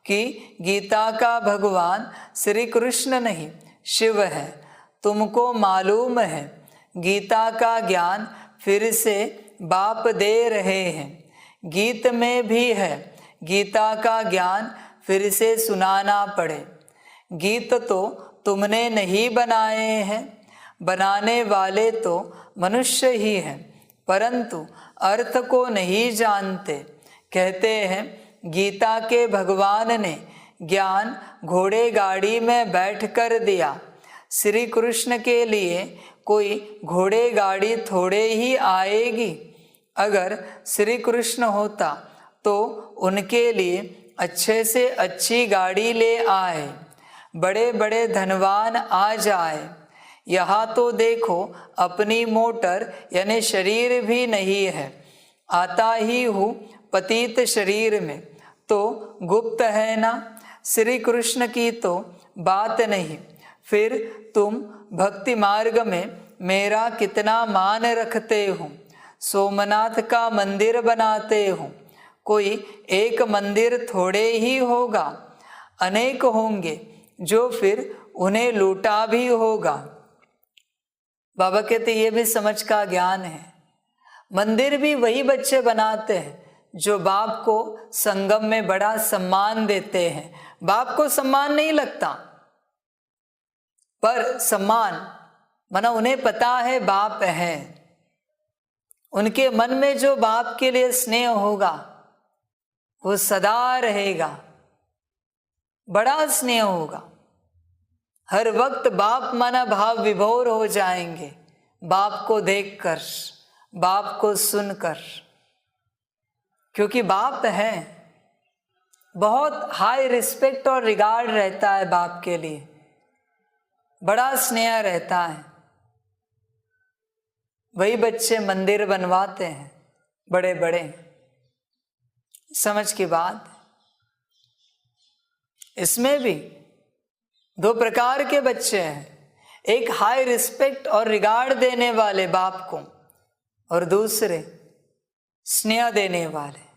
कि गीता का भगवान श्री कृष्ण नहीं शिव है। तुमको मालूम है गीता का ज्ञान फिर से बाप दे रहे हैं। गीत में भी है गीता का ज्ञान फिर से सुनाना पड़े। गीत तो तुमने नहीं बनाए हैं, बनाने वाले तो मनुष्य ही हैं, परंतु अर्थ को नहीं जानते। कहते हैं गीता के भगवान ने ज्ञान घोड़े गाड़ी में बैठ कर दिया। श्री कृष्ण के लिए कोई घोड़े गाड़ी थोड़े ही आएगी। अगर श्री कृष्ण होता तो उनके लिए अच्छे से अच्छी गाड़ी ले आए। बड़े बड़े धनवान आ जाए, यहाँ तो देखो अपनी मोटर यानी शरीर भी नहीं है, आता ही हूँ पतित शरीर में, तो गुप्त है ना श्री कृष्ण की तो बात नहीं। फिर तुम भक्ति मार्ग में मेरा कितना मान रखते हो, सोमनाथ का मंदिर बनाते हो, कोई एक मंदिर थोड़े ही होगा, अनेक होंगे जो फिर उन्हें लूटा भी होगा। बाबा कहते ये भी समझ का ज्ञान है। मंदिर भी वही बच्चे बनाते हैं जो बाप को संगम में बड़ा सम्मान देते हैं। बाप को सम्मान नहीं लगता, पर सम्मान माना उन्हें पता है बाप है, उनके मन में जो बाप के लिए स्नेह होगा वो सदा रहेगा, बड़ा स्नेह होगा। हर वक्त बाप माना भाव विभोर हो जाएंगे, बाप को देखकर, बाप को सुनकर, क्योंकि बाप है। बहुत हाई रिस्पेक्ट और रिगार्ड रहता है बाप के लिए, बड़ा स्नेह रहता है। वही बच्चे मंदिर बनवाते हैं बड़े बड़े। समझ की बात। इसमें भी दो प्रकार के बच्चे हैं, एक हाई रिस्पेक्ट और रिगार्ड देने वाले बाप को, और दूसरे स्नेह देने वाले।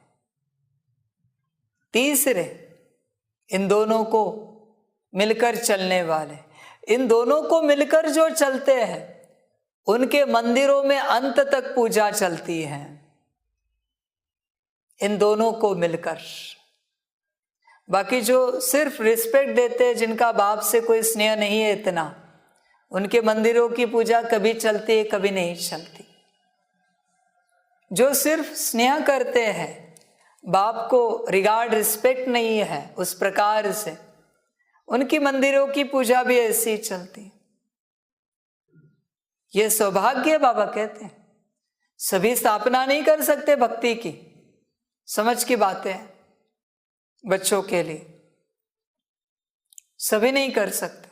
तीसरे इन दोनों को मिलकर चलने वाले। इन दोनों को मिलकर जो चलते हैं उनके मंदिरों में अंत तक पूजा चलती है, इन दोनों को मिलकर। बाकी जो सिर्फ रिस्पेक्ट देते हैं, जिनका बाप से कोई स्नेह नहीं है इतना, उनके मंदिरों की पूजा कभी चलती है कभी नहीं चलती। जो सिर्फ स्नेह करते हैं, बाप को रिगार्ड रिस्पेक्ट नहीं है उस प्रकार से, उनकी मंदिरों की पूजा भी ऐसी ही चलती। ये सौभाग्य बाबा कहते हैं। सभी स्थापना नहीं कर सकते भक्ति की, समझ की बातें हैं बच्चों के लिए, सभी नहीं कर सकते।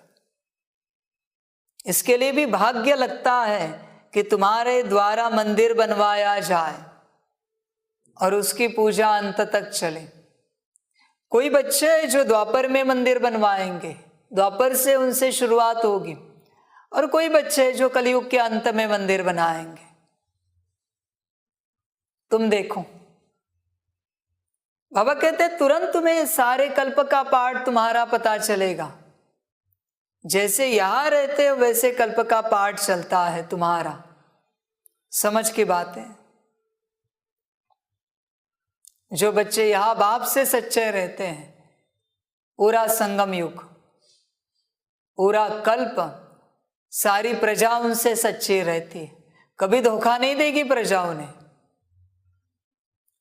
इसके लिए भी भाग्य लगता है कि तुम्हारे द्वारा मंदिर बनवाया जाए और उसकी पूजा अंत तक चले। कोई बच्चे जो द्वापर में मंदिर बनवाएंगे, द्वापर से उनसे शुरुआत होगी, और कोई बच्चे जो कलयुग के अंत में मंदिर बनाएंगे। तुम देखो, बाबा कहते तुरंत तुम्हें सारे कल्प का पाठ तुम्हारा पता चलेगा। जैसे यहां रहते हो वैसे कल्प का पाठ चलता है तुम्हारा। समझ की बातें। जो बच्चे यहां बाप से सच्चे रहते हैं, पूरा संगम युग, पूरा कल्प, सारी प्रजा उनसे सच्ची रहती है। कभी धोखा नहीं देगी प्रजा उन्हें,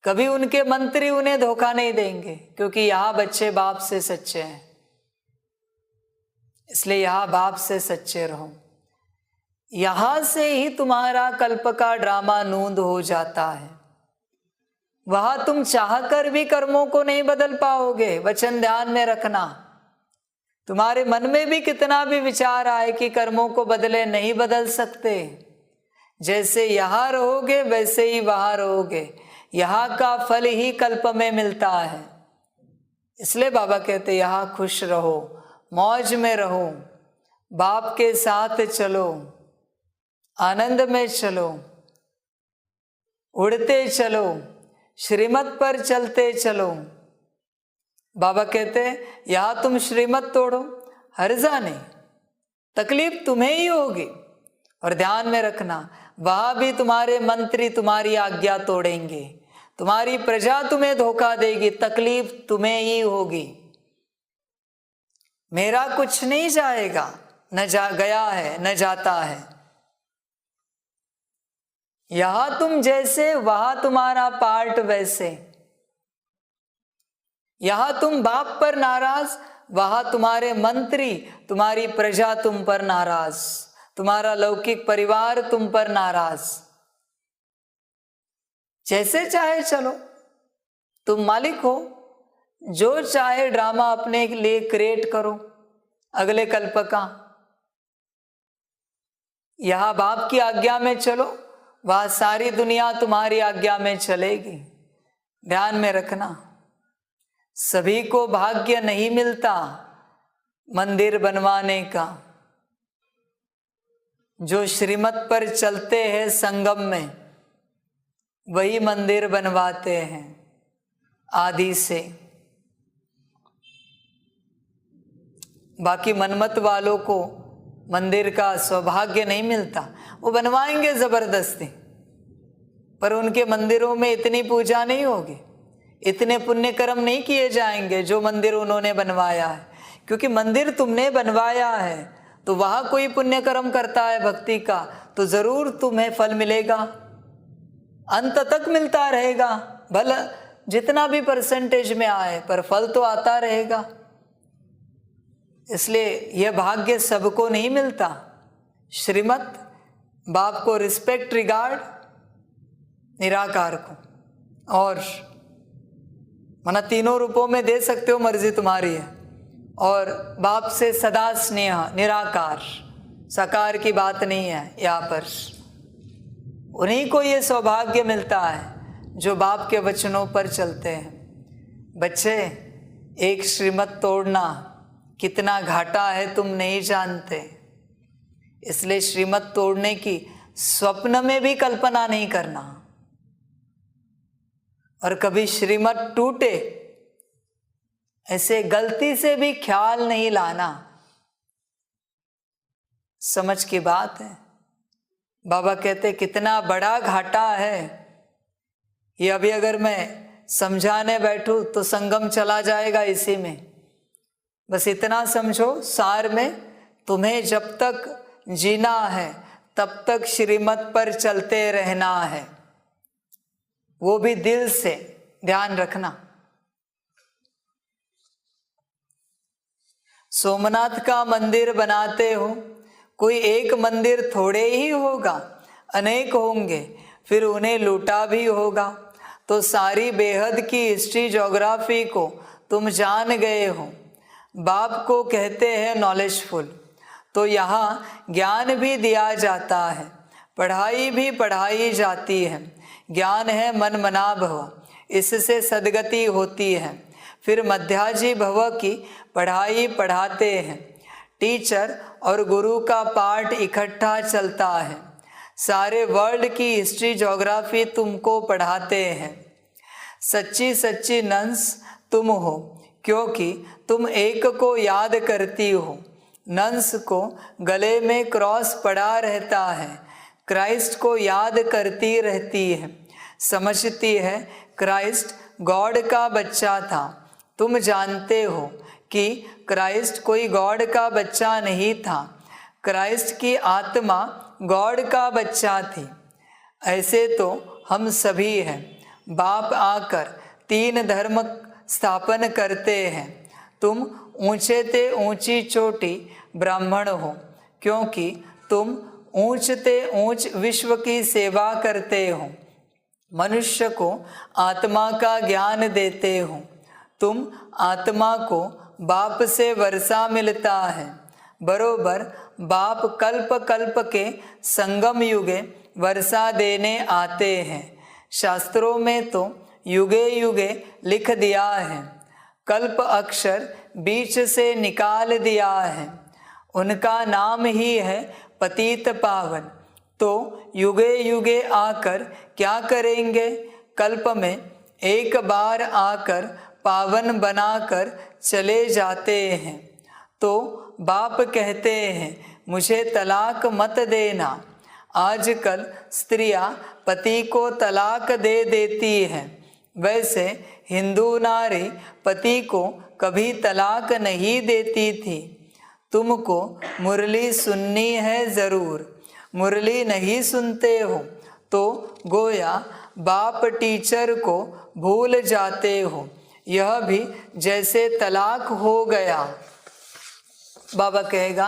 कभी उनके मंत्री उन्हें धोखा नहीं देंगे, क्योंकि यहां बच्चे बाप से सच्चे हैं। इसलिए यहां बाप से सच्चे रहो। यहां से ही तुम्हारा कल्प का ड्रामा नूंद हो जाता है। वहां तुम चाहकर भी कर्मों को नहीं बदल पाओगे। वचन ध्यान में रखना। तुम्हारे मन में भी कितना भी विचार आए कि कर्मों को बदले, नहीं बदल सकते। जैसे यहां रहोगे वैसे ही वहां रहोगे। यहां का फल ही कल्प में मिलता है। इसलिए बाबा कहते यहां खुश रहो, मौज में रहो, बाप के साथ चलो, आनंद में चलो, उड़ते चलो, श्रीमत पर चलते चलो। बाबा कहते यहां तुम श्रीमत तोड़ो, हर्जा नहीं, तकलीफ तुम्हें ही होगी। और ध्यान में रखना, वहां भी तुम्हारे मंत्री तुम्हारी आज्ञा तोड़ेंगे, तुम्हारी प्रजा तुम्हें धोखा देगी, तकलीफ तुम्हें ही होगी। मेरा कुछ नहीं जाएगा, न गया है न जाता है। यहां तुम जैसे वहां तुम्हारा पार्ट वैसे। यहां तुम बाप पर नाराज, वहां तुम्हारे मंत्री, तुम्हारी प्रजा तुम पर नाराज, तुम्हारा लौकिक परिवार तुम पर नाराज। जैसे चाहे चलो, तुम मालिक हो। जो चाहे ड्रामा अपने लिए क्रिएट करो, अगले कल्प का। यहां बाप की आज्ञा में चलो, वह सारी दुनिया तुम्हारी आज्ञा में चलेगी। ध्यान में रखना, सभी को भाग्य नहीं मिलता मंदिर बनवाने का। जो श्रीमत पर चलते हैं संगम में, वही मंदिर बनवाते हैं आदि से। बाकी मनमत वालों को मंदिर का सौभाग्य नहीं मिलता, वो बनवाएंगे जबरदस्ती, पर उनके मंदिरों में इतनी पूजा नहीं होगी, इतने पुण्य कर्म नहीं किए जाएंगे जो मंदिर उन्होंने बनवाया है। क्योंकि मंदिर तुमने बनवाया है तो वहां कोई पुण्य कर्म करता है भक्ति का, तो जरूर तुम्हें फल मिलेगा, अंत तक मिलता रहेगा। भला जितना भी परसेंटेज में आए, पर फल तो आता रहेगा। इसलिए यह भाग्य सबको नहीं मिलता। श्रीमत, बाप को रिस्पेक्ट, रिगार्ड, निराकार को, और माना तीनों रूपों में दे सकते हो, मर्जी तुम्हारी है। और बाप से सदा स्नेह, निराकार, साकार की बात नहीं है यहाँ पर। उन्हीं को ये सौभाग्य मिलता है जो बाप के वचनों पर चलते हैं। बच्चे, एक श्रीमत तोड़ना कितना घाटा है तुम नहीं जानते, इसलिए श्रीमत तोड़ने की स्वप्न में भी कल्पना नहीं करना। और कभी श्रीमत टूटे ऐसे गलती से भी ख्याल नहीं लाना। समझ की बात है। बाबा कहते कितना बड़ा घाटा है ये, अभी अगर मैं समझाने बैठूं तो संगम चला जाएगा इसी में। बस इतना समझो सार में, तुम्हें जब तक जीना है तब तक श्रीमत पर चलते रहना है, वो भी दिल से। ध्यान रखना, सोमनाथ का मंदिर बनाते हो, कोई एक मंदिर थोड़े ही होगा, अनेक होंगे, फिर उन्हें लूटा भी होगा। तो सारी बेहद की हिस्ट्री, ज्योग्राफी को तुम जान गए हो। बाप को कहते हैं नॉलेजफुल। तो यहाँ ज्ञान भी दिया जाता है, पढ़ाई भी पढ़ाई जाती है। ज्ञान है मन मना भव, इससे सद्गति होती है। फिर मध्याजी भव की पढ़ाई पढ़ाते हैं। टीचर और गुरु का पाठ इकट्ठा चलता है। सारे वर्ल्ड की हिस्ट्री, ज्योग्राफी तुमको पढ़ाते हैं। सच्ची सच्ची नंस तुम हो, क्योंकि तुम एक को याद करती हो। नंस को गले में क्रॉस पड़ा रहता है, क्राइस्ट को याद करती रहती है। समझती है क्राइस्ट गॉड का बच्चा था। तुम जानते हो कि क्राइस्ट कोई गॉड का बच्चा नहीं था, क्राइस्ट की आत्मा गॉड का बच्चा थी। ऐसे तो हम सभी हैं। बाप आकर 3 धर्म स्थापन करते हैं। तुम ऊंचे ते ऊंची चोटी ब्राह्मण हो, क्योंकि तुम ऊंच ते ऊंच विश्व की सेवा करते हो। मनुष्य को आत्मा का ज्ञान देते हो। तुम आत्मा को बाप से वर्षा मिलता है। बरोबर बाप कल्प कल्प के संगम युगे वर्षा देने आते हैं। शास्त्रों में तो युगे युगे लिख दिया है, कल्प अक्षर बीच से निकाल दिया है। उनका नाम ही है पतित पावन। तो युगे युगे आकर क्या करेंगे? कल्प में एक बार आकर पावन बनाकर चले जाते हैं। तो बाप कहते हैं मुझे तलाक मत देना। आजकल स्त्रियां पति को तलाक दे देती हैं। वैसे हिंदू नारी पति को कभी तलाक नहीं देती थी। तुमको मुरली सुननी है ज़रूर, मुरली नहीं सुनते हो तो गोया बाप टीचर को भूल जाते हो। यह भी जैसे तलाक हो गया। बाबा कहेगा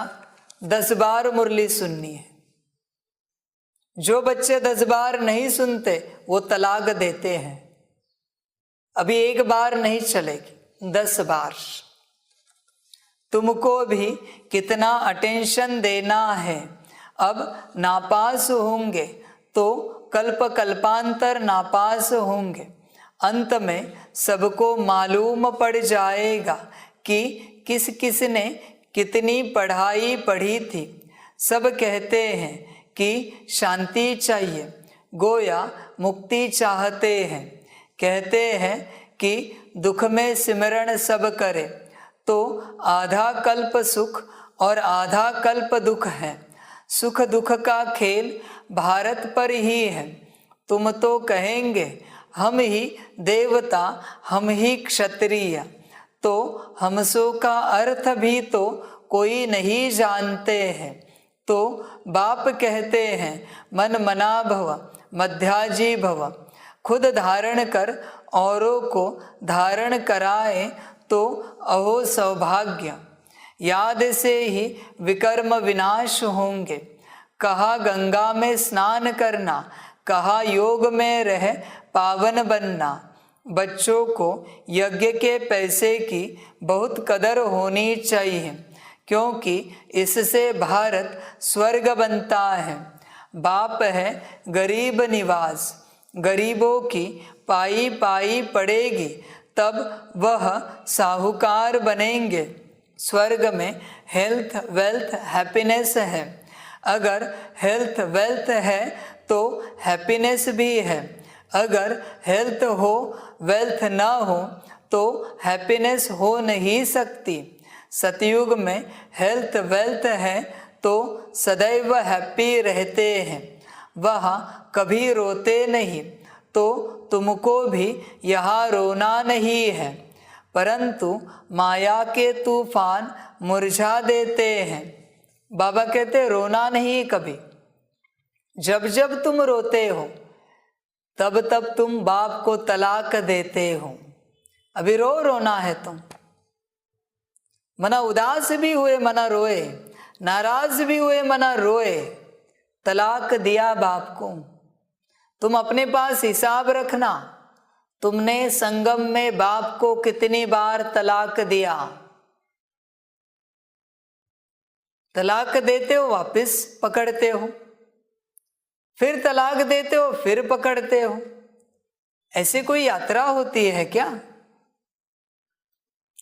10 बार मुरली सुननी है। जो बच्चे 10 बार नहीं सुनते वो तलाक देते हैं। अभी 1 बार नहीं चलेगी, 10 बार। तुमको भी कितना अटेंशन देना है। अब नापास होंगे तो कल्प कल्पांतर नापास होंगे। अंत में सबको मालूम पड़ जाएगा कि किस किस ने कितनी पढ़ाई पढ़ी थी। सब कहते हैं कि शांति चाहिए, गोया मुक्ति चाहते हैं। कहते हैं कि दुख में सिमरण सब करे, तो आधा कल्प सुख और आधा कल्प दुख है। सुख दुख का खेल भारत पर ही है। तुम तो कहेंगे हम ही देवता, हम ही क्षत्रिय, तो हमसो का अर्थ भी तो कोई नहीं जानते हैं। तो बाप कहते हैं मन मना भव, मध्याजी भव। खुद धारण कर औरों को धारण कराए तो अहो सौभाग्य। याद से ही विकर्म विनाश होंगे। कहा गंगा में स्नान करना, कहा योग में रह पावन बनना। बच्चों को यज्ञ के पैसे की बहुत कदर होनी चाहिए, क्योंकि इससे भारत स्वर्ग बनता है। बाप है गरीब निवास, गरीबों की पाई पाई पड़ेगी, तब वह साहूकार बनेंगे। स्वर्ग में हेल्थ वेल्थ हैप्पीनेस है। अगर हेल्थ वेल्थ है तो हैप्पीनेस भी है। अगर हेल्थ हो वेल्थ ना हो तो हैप्पीनेस हो नहीं सकती। सतयुग में हेल्थ वेल्थ है तो सदैव हैप्पी रहते हैं, वहाँ कभी रोते नहीं। तो तुमको भी यहाँ रोना नहीं है, परंतु माया के तूफान मुरझा देते हैं। बाबा कहते रोना नहीं कभी। जब जब तुम रोते हो तब तब तुम बाप को तलाक देते हो। अभी रोना है तुम। मना उदास भी हुए मना रोए, नाराज भी हुए मना रोए। तलाक दिया बाप को। तुम अपने पास हिसाब रखना, तुमने संगम में बाप को कितनी बार तलाक दिया। तलाक देते हो वापस पकड़ते हो, फिर तलाक देते हो फिर पकड़ते हो। ऐसे कोई यात्रा होती है क्या?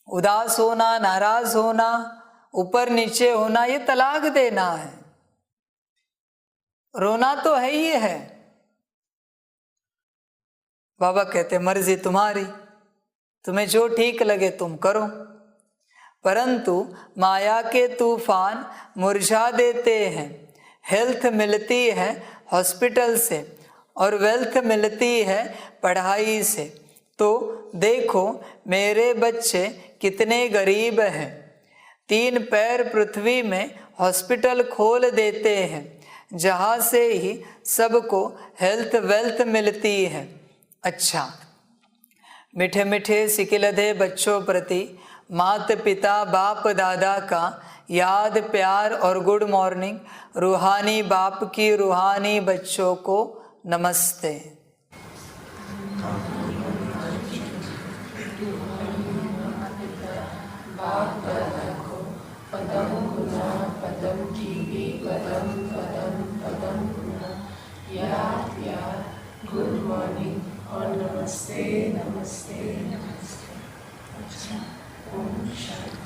उदास होना, नाराज होना, ऊपर नीचे होना, ये तलाक देना है। रोना तो है ही है। बाबा कहते मर्जी तुम्हारी, तुम्हें जो ठीक लगे तुम करो। परंतु माया के तूफान मुरझा देते हैं। हेल्थ मिलती है हॉस्पिटल से और वेल्थ मिलती है पढ़ाई से। तो देखो मेरे बच्चे कितने गरीब हैं। 3 पैर पृथ्वी में हॉस्पिटल खोल देते हैं, जहाँ से ही सबको हेल्थ वेल्थ मिलती है। अच्छा, मीठे मीठे सिकिलधे बच्चों प्रति माता पिता बाप दादा का याद प्यार और गुड मॉर्निंग। रूहानी बाप की रूहानी बच्चों को नमस्ते। बाप दादा को पदम गुना पदम की भी पदम पदम पदम गुना याद प्यार गुड मॉर्निंग और नमस्ते नमस्ते नमस्ते। अच्छा, ओम शांति।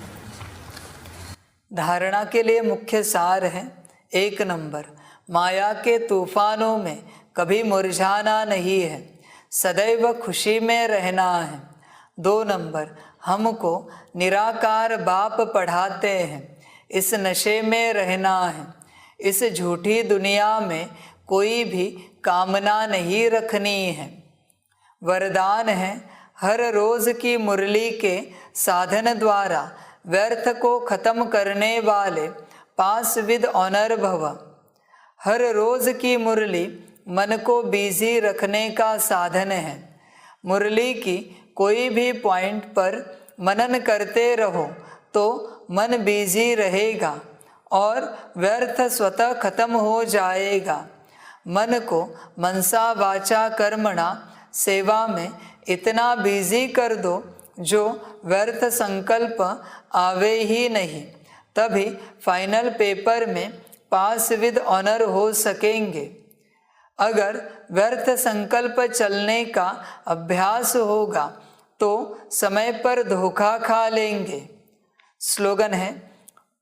धारणा के लिए मुख्य सार है 1 नंबर, माया के तूफानों में कभी मुरझाना नहीं है, सदैव खुशी में रहना है। 2 नंबर, हमको निराकार बाप पढ़ाते हैं, इस नशे में रहना है। इस झूठी दुनिया में कोई भी कामना नहीं रखनी है। वरदान है हर रोज की मुरली के साधन द्वारा व्यर्थ को खत्म करने वाले 5 विद ऑनर भव। हर रोज की मुरली मन को बिजी रखने का साधन है। मुरली की कोई भी पॉइंट पर मनन करते रहो तो मन बिजी रहेगा और व्यर्थ स्वतः खत्म हो जाएगा। मन को मनसा वाचा कर्मणा सेवा में इतना बिजी कर दो, जो व्यर्थ संकल्प आवे ही नहीं, तभी फाइनल पेपर में पास विद ऑनर हो सकेंगे। अगर व्यर्थ संकल्प चलने का अभ्यास होगा तो समय पर धोखा खा लेंगे। स्लोगन है,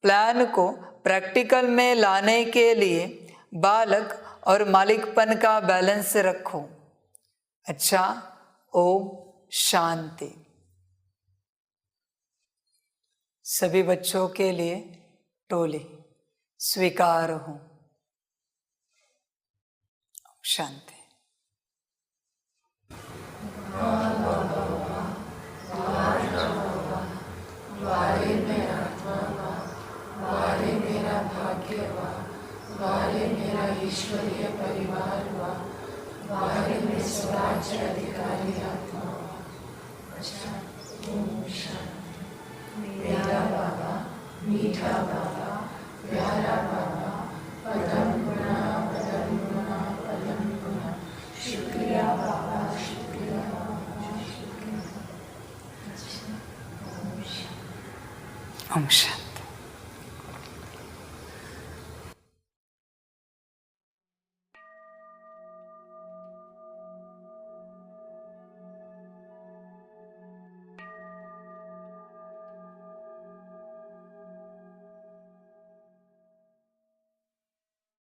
प्लान को प्रैक्टिकल में लाने के लिए बालक और मालिकपन का बैलेंस रखो। अच्छा, ओम शांति। सभी बच्चों के लिए टोली स्वीकार हो। शांति। वारे मेरा आत्मा वा, वारे मेरा भाग्य वा, वारे मेरा ईश्वरीय परिवार वा, वारे में स्वराज्य अधिकारी आत्मा वा। अच्छा, ओम शांति। मेरा बाबा, मीठा बाबा, प्यारा बाबा, पदम गुना पदम गुना पदम गुना, शुक्रिया बाबा, शुक्रिया बाबा, शुक्रिया। अच्छा, ओम शांति। ओम शांति।